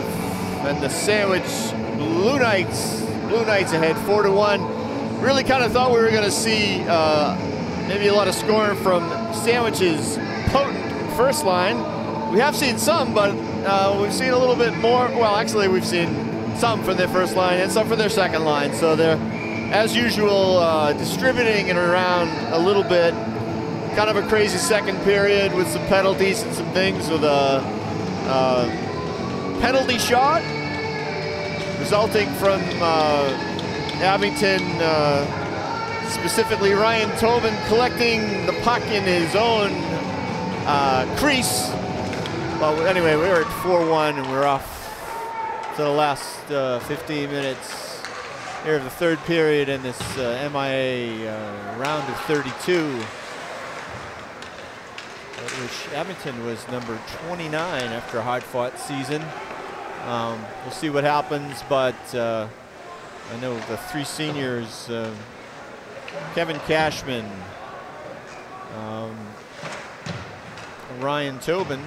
and the Sandwich Blue Knights ahead 4-1. Really kind of thought we were going to see maybe a lot of scoring from Sandwich's potent first line. We have seen some, but we've seen a little bit more. Well, actually, we've seen some from their first line and some from their second line. So they're, as usual, distributing it around a little bit. Kind of a crazy second period with some penalties and some things with a penalty shot resulting from Abington, specifically Ryan Tobin collecting the puck in his own crease. Well, anyway, we were at 4-1 and we're off to the last 15 minutes here of the third period in this MIAA round of 32. Which Abington was number 29 after a hard-fought season. We'll see what happens, but I know the 3 seniors, Kevin Cashman, Ryan Tobin,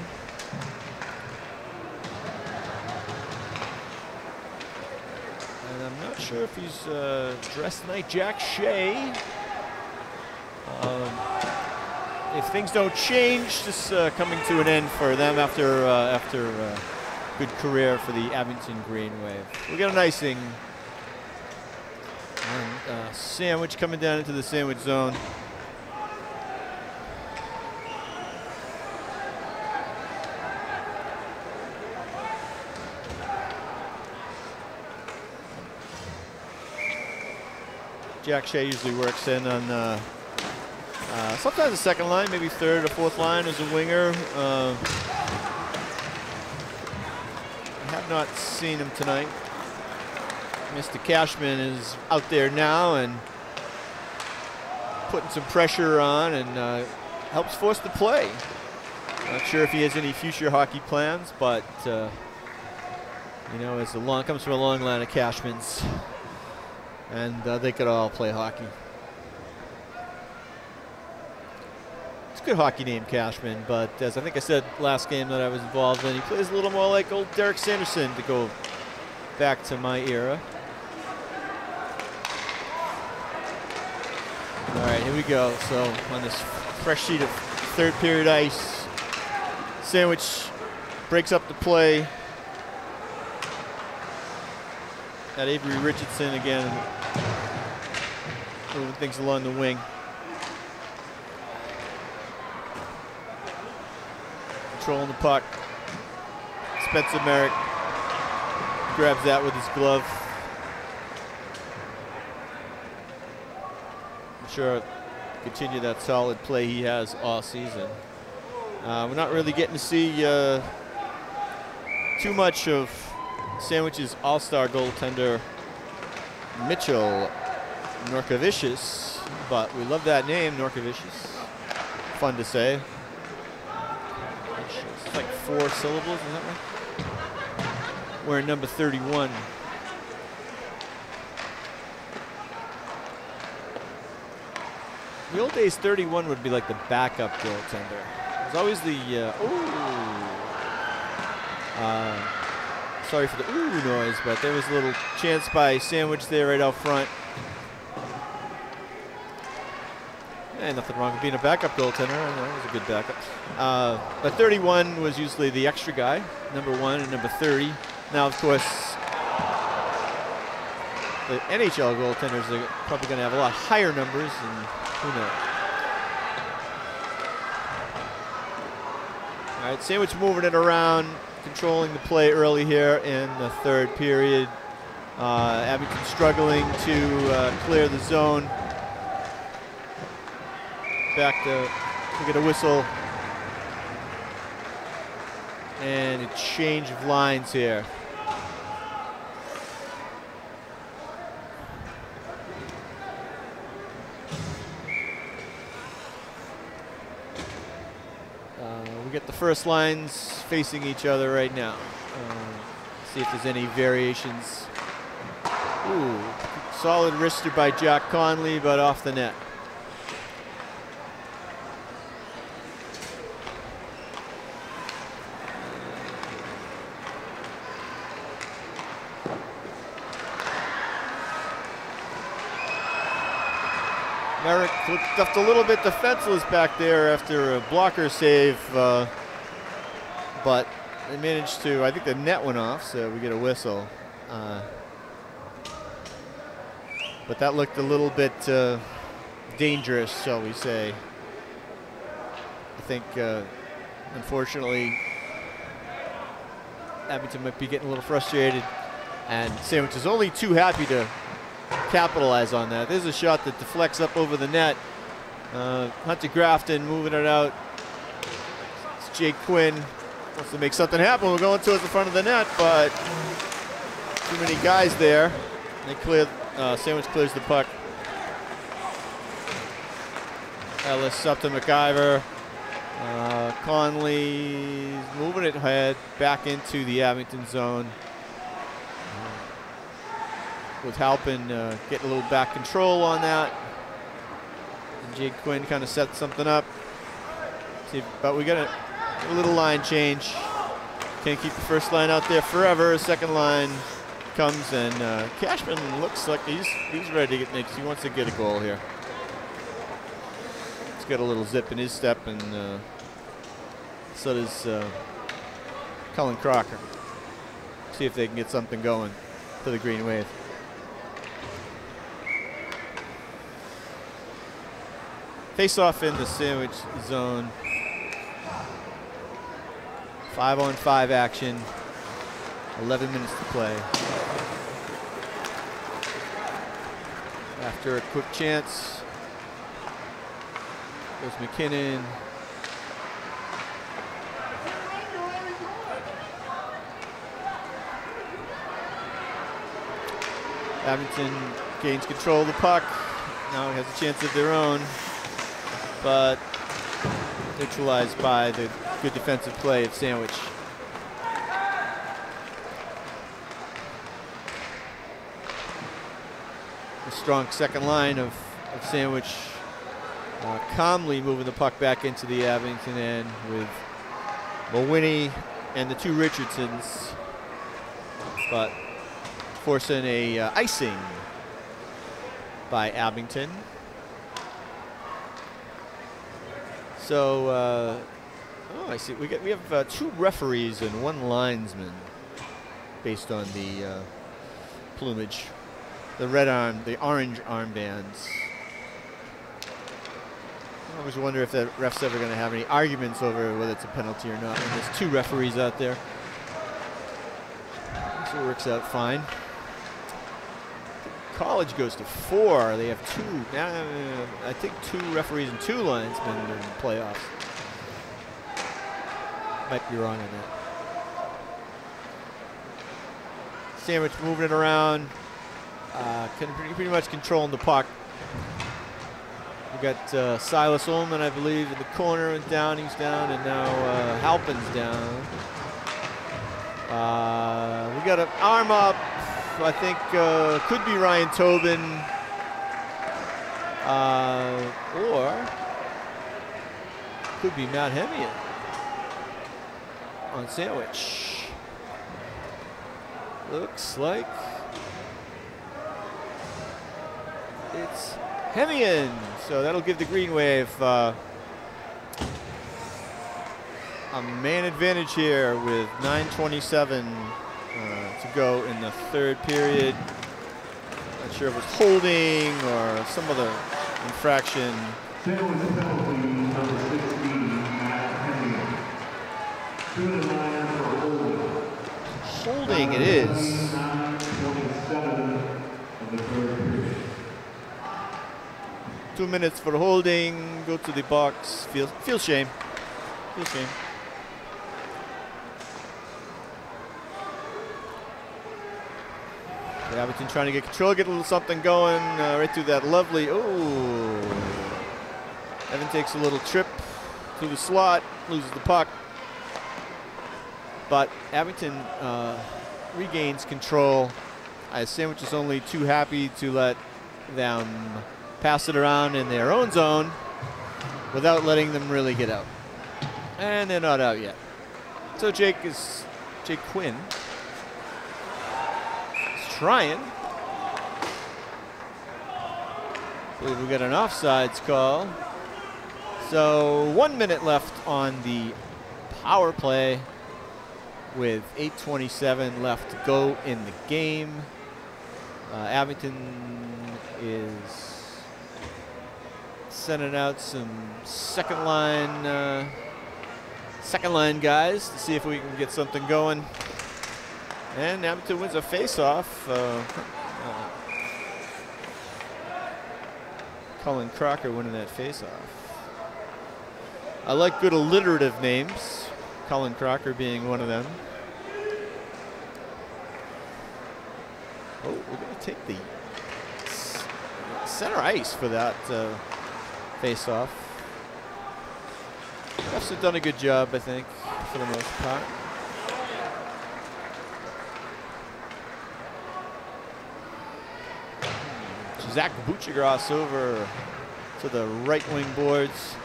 and I'm not sure if he's dressed tonight, Jack Shea. If things don't change, just coming to an end for them after a good career for the Abington Green Wave. We got an icing. And Sandwich coming down into the Sandwich zone. Jack Shea usually works in on sometimes the second line, maybe third or fourth line as a winger. I have not seen him tonight. Mr. Cashman is out there now and putting some pressure on and helps force the play. Not sure if he has any future hockey plans, but you know, as comes from a long line of Cashmans, and they could all play hockey. It's a good hockey name, Cashman, but as I think I said last game that I was involved in, he plays a little more like old Derek Sanderson, to go back to my era. All right, here we go. So on this fresh sheet of third period ice, Sandwich breaks up the play at Avery Richardson again, moving things along the wing. Controlling the puck. Spencer Merrick grabs that with his glove. I'm sure continue that solid play he has all season. We're not really getting to see too much of Sandwich's all-star goaltender Mitchell Norkovicius, but we love that name, Norkovicius. Fun to say. It's like 4 syllables, is that right? Wearing number 31. The old days, 31 would be like the backup goaltender. It was always the, sorry for the ooh noise, but there was a little chance by Sandwich there right out front. And nothing wrong with being a backup goaltender. That was a good backup. But 31 was usually the extra guy, number 1 and number 30. Now, of course, the NHL goaltenders are probably going to have a lot higher numbers, and who knows. All right, Sandwich moving it around, controlling the play early here in the third period. Abington struggling to clear the zone. Back to get a whistle. And a change of lines here. We get the first lines facing each other right now. See if there's any variations. Ooh, solid wrister by Jack Conley, but off the net. Merrick left a little bit defenseless back there after a blocker save, but they managed to, I think the net went off, so we get a whistle. But that looked a little bit dangerous, shall we say. I think, unfortunately, Abington might be getting a little frustrated, and Sandwich is only too happy to capitalize on that. There's a shot that deflects up over the net. Hunter Grafton moving it out. It's Jake Quinn. Wants to make something happen. We're going towards the front of the net, but too many guys there. They clear. Sandwich clears the puck. Ellis up to McIver. Conley moving it ahead back into the Abington zone. With Halpin getting a little back control on that. And Jake Quinn kind of set something up. But we got a little line change. Can't keep the first line out there forever. Second line comes, and Cashman looks like he's ready to get, he wants to get a goal here. He's got a little zip in his step, and so does Cullen Crocker. See if they can get something going for the Green Wave. Face off in the Sandwich zone. 5-on-5 action. 11 minutes to play. After a quick chance, goes McKinnon. Abington gains control of the puck. Now it has a chance of their own, but neutralized by the good defensive play of Sandwich. A strong second line of Sandwich calmly moving the puck back into the Abington end with Mulwiney and the two Richardsons, but forcing a icing by Abington. So, oh, I see. We have two referees and one linesman, based on the plumage, the orange armbands. I always wonder if the ref's ever going to have any arguments over whether it's a penalty or not. And there's two referees out there, so it works out fine. College goes to 4. They have two. I think 2 referees and 2 linesmen in the playoffs. Might be wrong on that. Sandwich moving it around, pretty much controlling the puck. We got Silas Ullman, I believe, in the corner, and Downing's down, and now Halpin's down. We got an arm up. I think could be Ryan Tobin, or could be Matt Hemian on Sandwich. Looks like it's Hemian, so that'll give the Green Wave a man advantage here with 9:27 to go in the third period. Not sure if it was holding or some other infraction. Penalty number 16, Matt Hemian. 2 to 9 for holding. Holding it is. 9:27 of the third period. 2 minutes for holding. Go to the box. Feel shame. Feel shame. Abington trying to get control, get a little something going right through that lovely. Oh, Evan takes a little trip through the slot, loses the puck, but Abington regains control. Sandwich is only too happy to let them pass it around in their own zone without letting them really get out, and they're not out yet. So Jake Quinn. Trying. I believe we got an offsides call. So 1 minute left on the power play with 8:27 left to go in the game. Abington is sending out some second line guys to see if we can get something going. And Abington wins a face-off. Colin Crocker winning that face-off. I like good alliterative names, Colin Crocker being one of them. Oh, we're going to take the center ice for that face-off. Refs have done a good job, I think, for the most part. Zach Butchegras over to the right wing boards,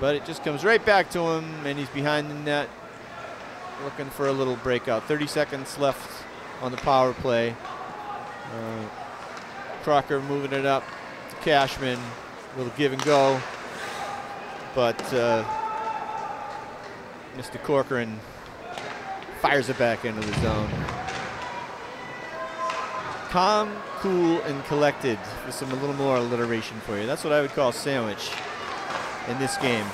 but it just comes right back to him, and he's behind the net looking for a little breakout. 30 seconds left on the power play. Crocker moving it up to Cashman, a little give and go, but Mr. Corcoran fires it back into the zone. Calm, cool, and collected with a little more alliteration for you. That's what I would call Sandwich in this game.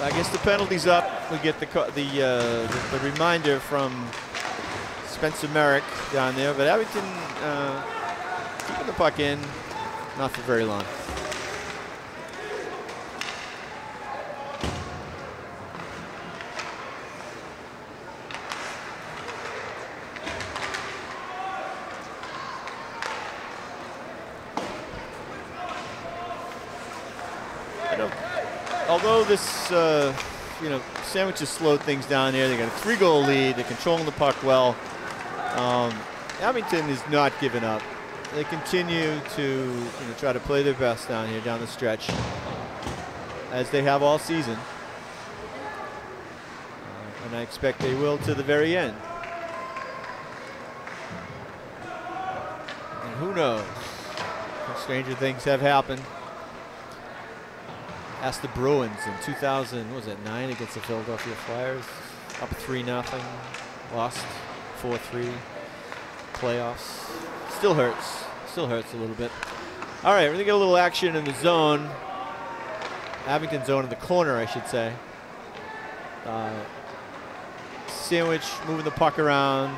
I guess the penalty's up. We get the reminder from Spencer Merrick down there, but Abington keeping the puck in, not for very long. Although this, you know, Sandwich has slowed things down here. They got a 3-goal lead. They're controlling the puck well. Abington is not giving up. They continue to try to play their best down here, down the stretch, as they have all season. And I expect they will to the very end. And who knows? Stranger things have happened. Asked the Bruins in 2009 against the Philadelphia Flyers, up 3-0, lost 4-3, playoffs. Still hurts a little bit. All right, we're gonna get a little action in the zone. Abington zone in the corner, I should say. Sandwich moving the puck around,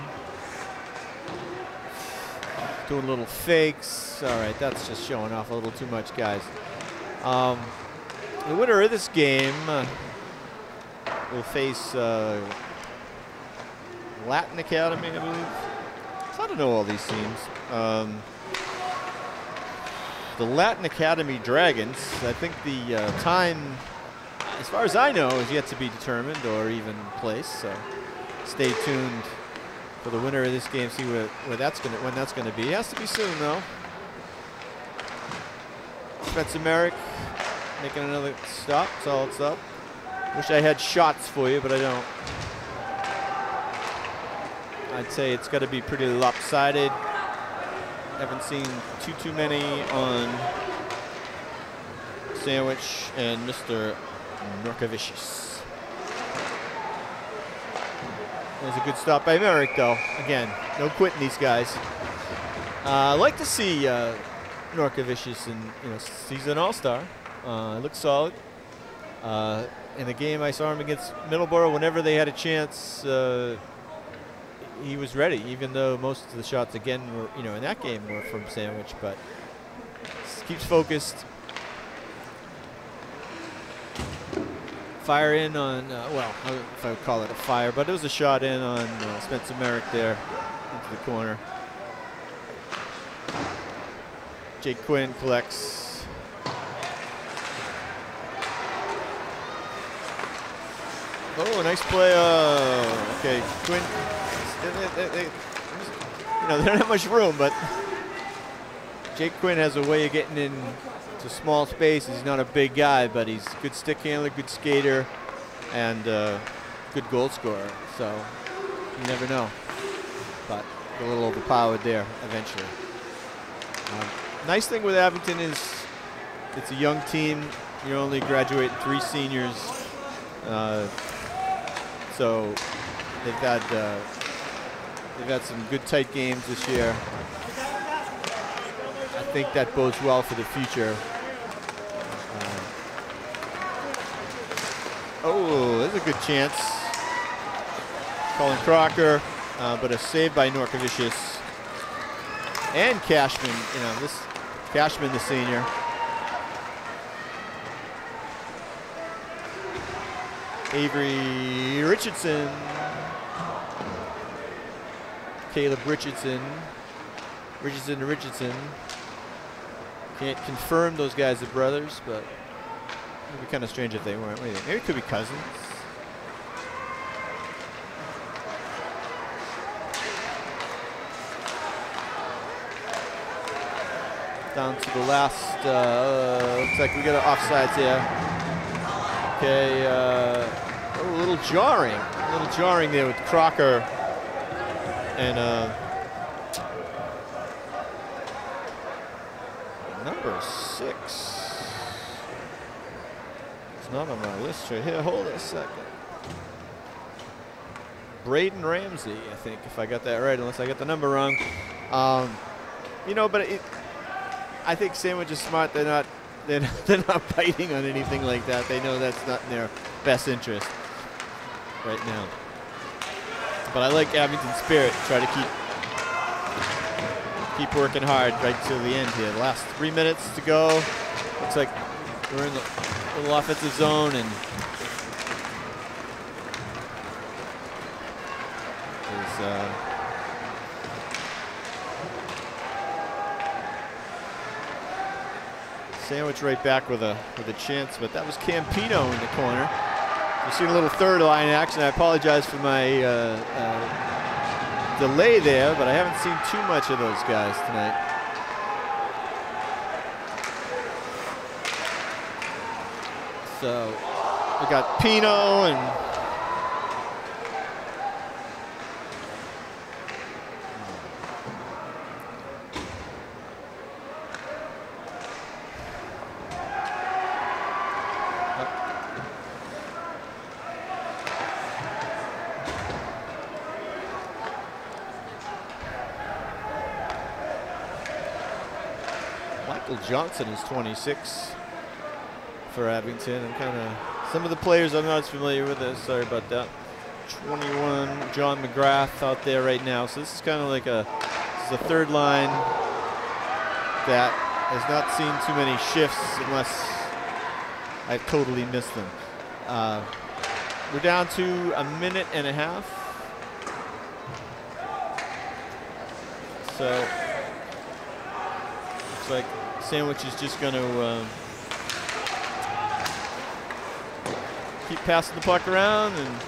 doing little fakes. All right, that's just showing off a little too much, guys. The winner of this game will face Latin Academy, I believe. I don't know all these teams. The Latin Academy Dragons, I think the time, as far as I know, is yet to be determined or even placed. So stay tuned for the winner of this game, see when that's gonna be. It has to be soon, though. Spencer Merrick making another stop, solid stop. Wish I had shots for you, but I don't. I'd say it's got to be pretty lopsided. Haven't seen too many on Sandwich and Mr. Norkavicius. There's a good stop by Merrick, though. Again, no quitting these guys. I like to see Norkavicius, and he's an all-star. Looks solid. In the game I saw him against Middleborough, whenever they had a chance, he was ready, even though most of the shots again were, in that game were from Sandwich, but keeps focused. Fire in on, well, if I would call it a fire, but it was a shot in on Spencer Merrick there into the corner. Jake Quinn collects. Oh, nice play. Okay, Quinn. They don't have much room, but Jake Quinn has a way of getting into small spaces. He's not a big guy, but he's a good stick handler, good skater, and good goal scorer. So you never know. But a little overpowered there eventually. Nice thing with Abington is it's a young team. You're only graduating 3 seniors. So they've had some good tight games this year. I think that bodes well for the future. Oh, there's a good chance. Colin Crocker, but a save by Norkavicius and Cashman. This Cashman, the senior. Avery Richardson. Caleb Richardson. Richardson. Can't confirm those guys are brothers, but it would be kind of strange if they weren't. Maybe it could be cousins. Down to the last, looks like we got an offsides here. Okay, a little jarring there with Crocker and number 6. It's not on my list right here. Hold it a second. Braden Ramsey, I think, if I got that right, unless I got the number wrong. But I think Sandwich is smart. They're not biting on anything like that. They know that's not in their best interest right now. But I like Abington's spirit. Try to keep working hard right to the end here. The last 3 minutes to go. Looks like we're in the little offensive zone, and there's Sandwich right back with a chance, but that was Campino in the corner. We've seen a little third line action. I apologize for my delay there, but I haven't seen too much of those guys tonight. So we got Pino and Johnson is 26 for Abington. I'm kind of, some of the players I'm not as familiar with. Sorry about that. 21, John McGrath out there right now. So this is kind of like this is a third line that has not seen too many shifts unless I've totally missed them. We're down to a minute and a half. So looks like Sandwich is just going to keep passing the puck around and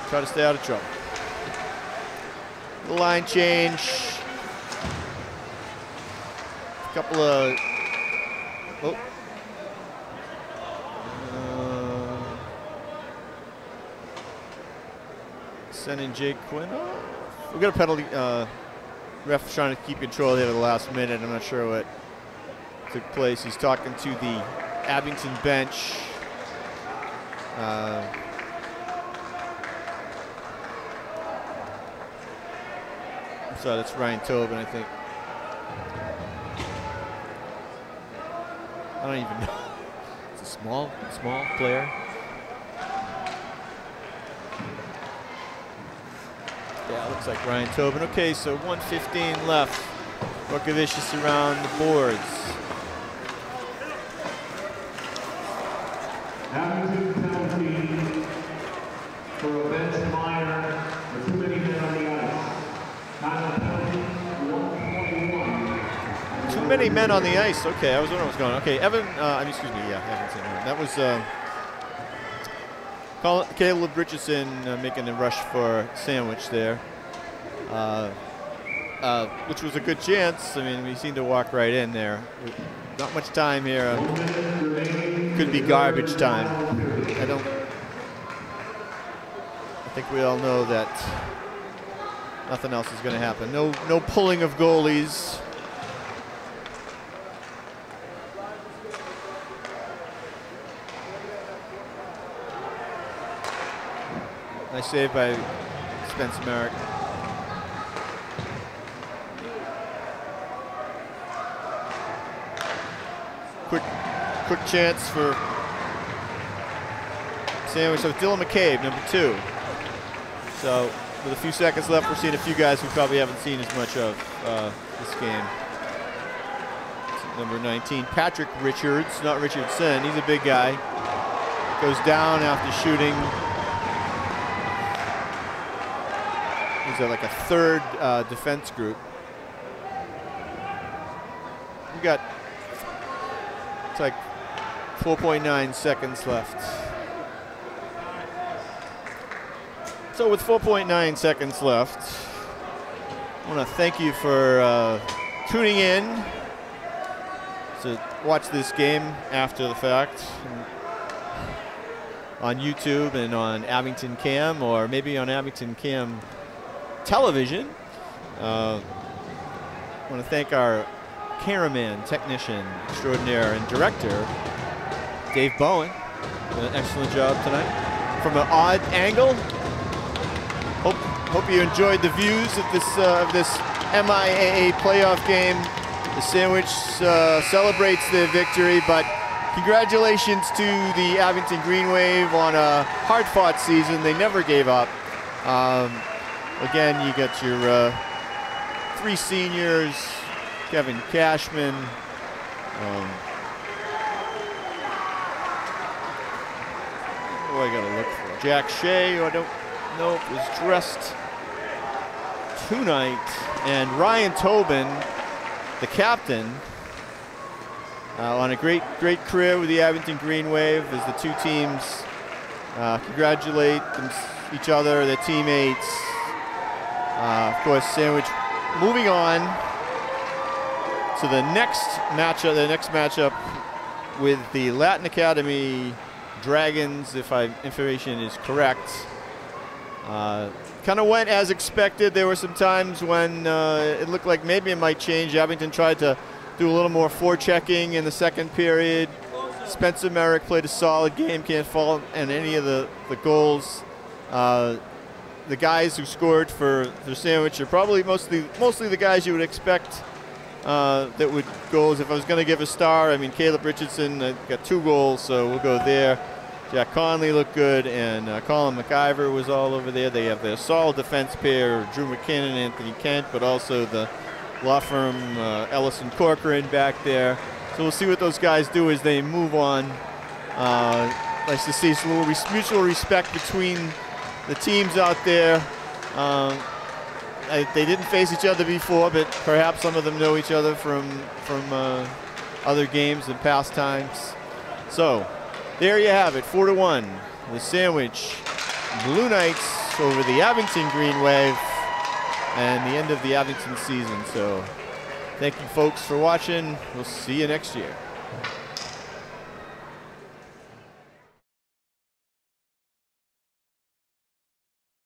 try to stay out of trouble. The line change. A couple of sending Jake Quinn off. We got a penalty. Ref trying to keep control there at the last minute. I'm not sure what took place. He's talking to the Abington bench. So that's Ryan Tobin, I think. I don't even know. It's a small player. Yeah, it looks like Ryan Tobin. Okay, so 1:15 left. Rokovicius around the boards. Abington penalty for a bench minor or too many men on the ice. Time of penalty, 1:21. Too many men on the ice. Okay, I was wondering what's going on. Okay, Evan, excuse me, yeah, Evanson. That was Caleb Richardson making the rush for Sandwich there, which was a good chance. I mean, we seemed to walk right in there. Not much time here. Could be garbage time. I think we all know that nothing else is going to happen. No pulling of goalies. Nice save by Spencer Merrick. Quick chance for Sandwich. So Dylan McCabe, number 2. So with a few seconds left, we're seeing a few guys we probably haven't seen as much of this game. Number 19, Patrick Richards, not Richardson. He's a big guy. Goes down after shooting. He's like a third defense group. We got, it's like 4.9 seconds left. So with 4.9 seconds left, I want to thank you for tuning in to watch this game after the fact on YouTube and on Abington Cam, or maybe on Abington Cam television. I want to thank our cameraman, technician extraordinaire, and director, Dave Bowen. Did an excellent job tonight from an odd angle. Hope you enjoyed the views of this MIAA playoff game. The Sandwich celebrates their victory, but congratulations to the Abington Green Wave on a hard-fought season. They never gave up. Again, you got your 3 seniors, Kevin Cashman, who I gotta look for? Jack Shea, who I don't know if was dressed tonight, and Ryan Tobin, the captain, on a great career with the Abington Green Wave as the two teams congratulate each other, their teammates. Of course, Sandwich moving on to the next matchup with the Latin Academy Dragons, if my information is correct. Kind of went as expected. There were some times when it looked like maybe it might change. Abington tried to do a little more forechecking in the second period. Spencer Merrick played a solid game, can't fault in any of the goals. The guys who scored for Sandwich are probably mostly the guys you would expect that would goals. If I was going to give a star, I mean, Caleb Richardson got 2 goals, so we'll go there. Jack Conley looked good, and Colin McIver was all over there. They have their solid defense pair, Drew McKinnon and Anthony Kent, but also the law firm Ellison Corcoran back there. So we'll see what those guys do as they move on. Nice to see some little mutual respect between the teams out there. They didn't face each other before, but perhaps some of them know each other from other games and past times. So there you have it, 4-1. The Sandwich Blue Knights over the Abington Green Wave, and the end of the Abington season. So thank you folks for watching. We'll see you next year.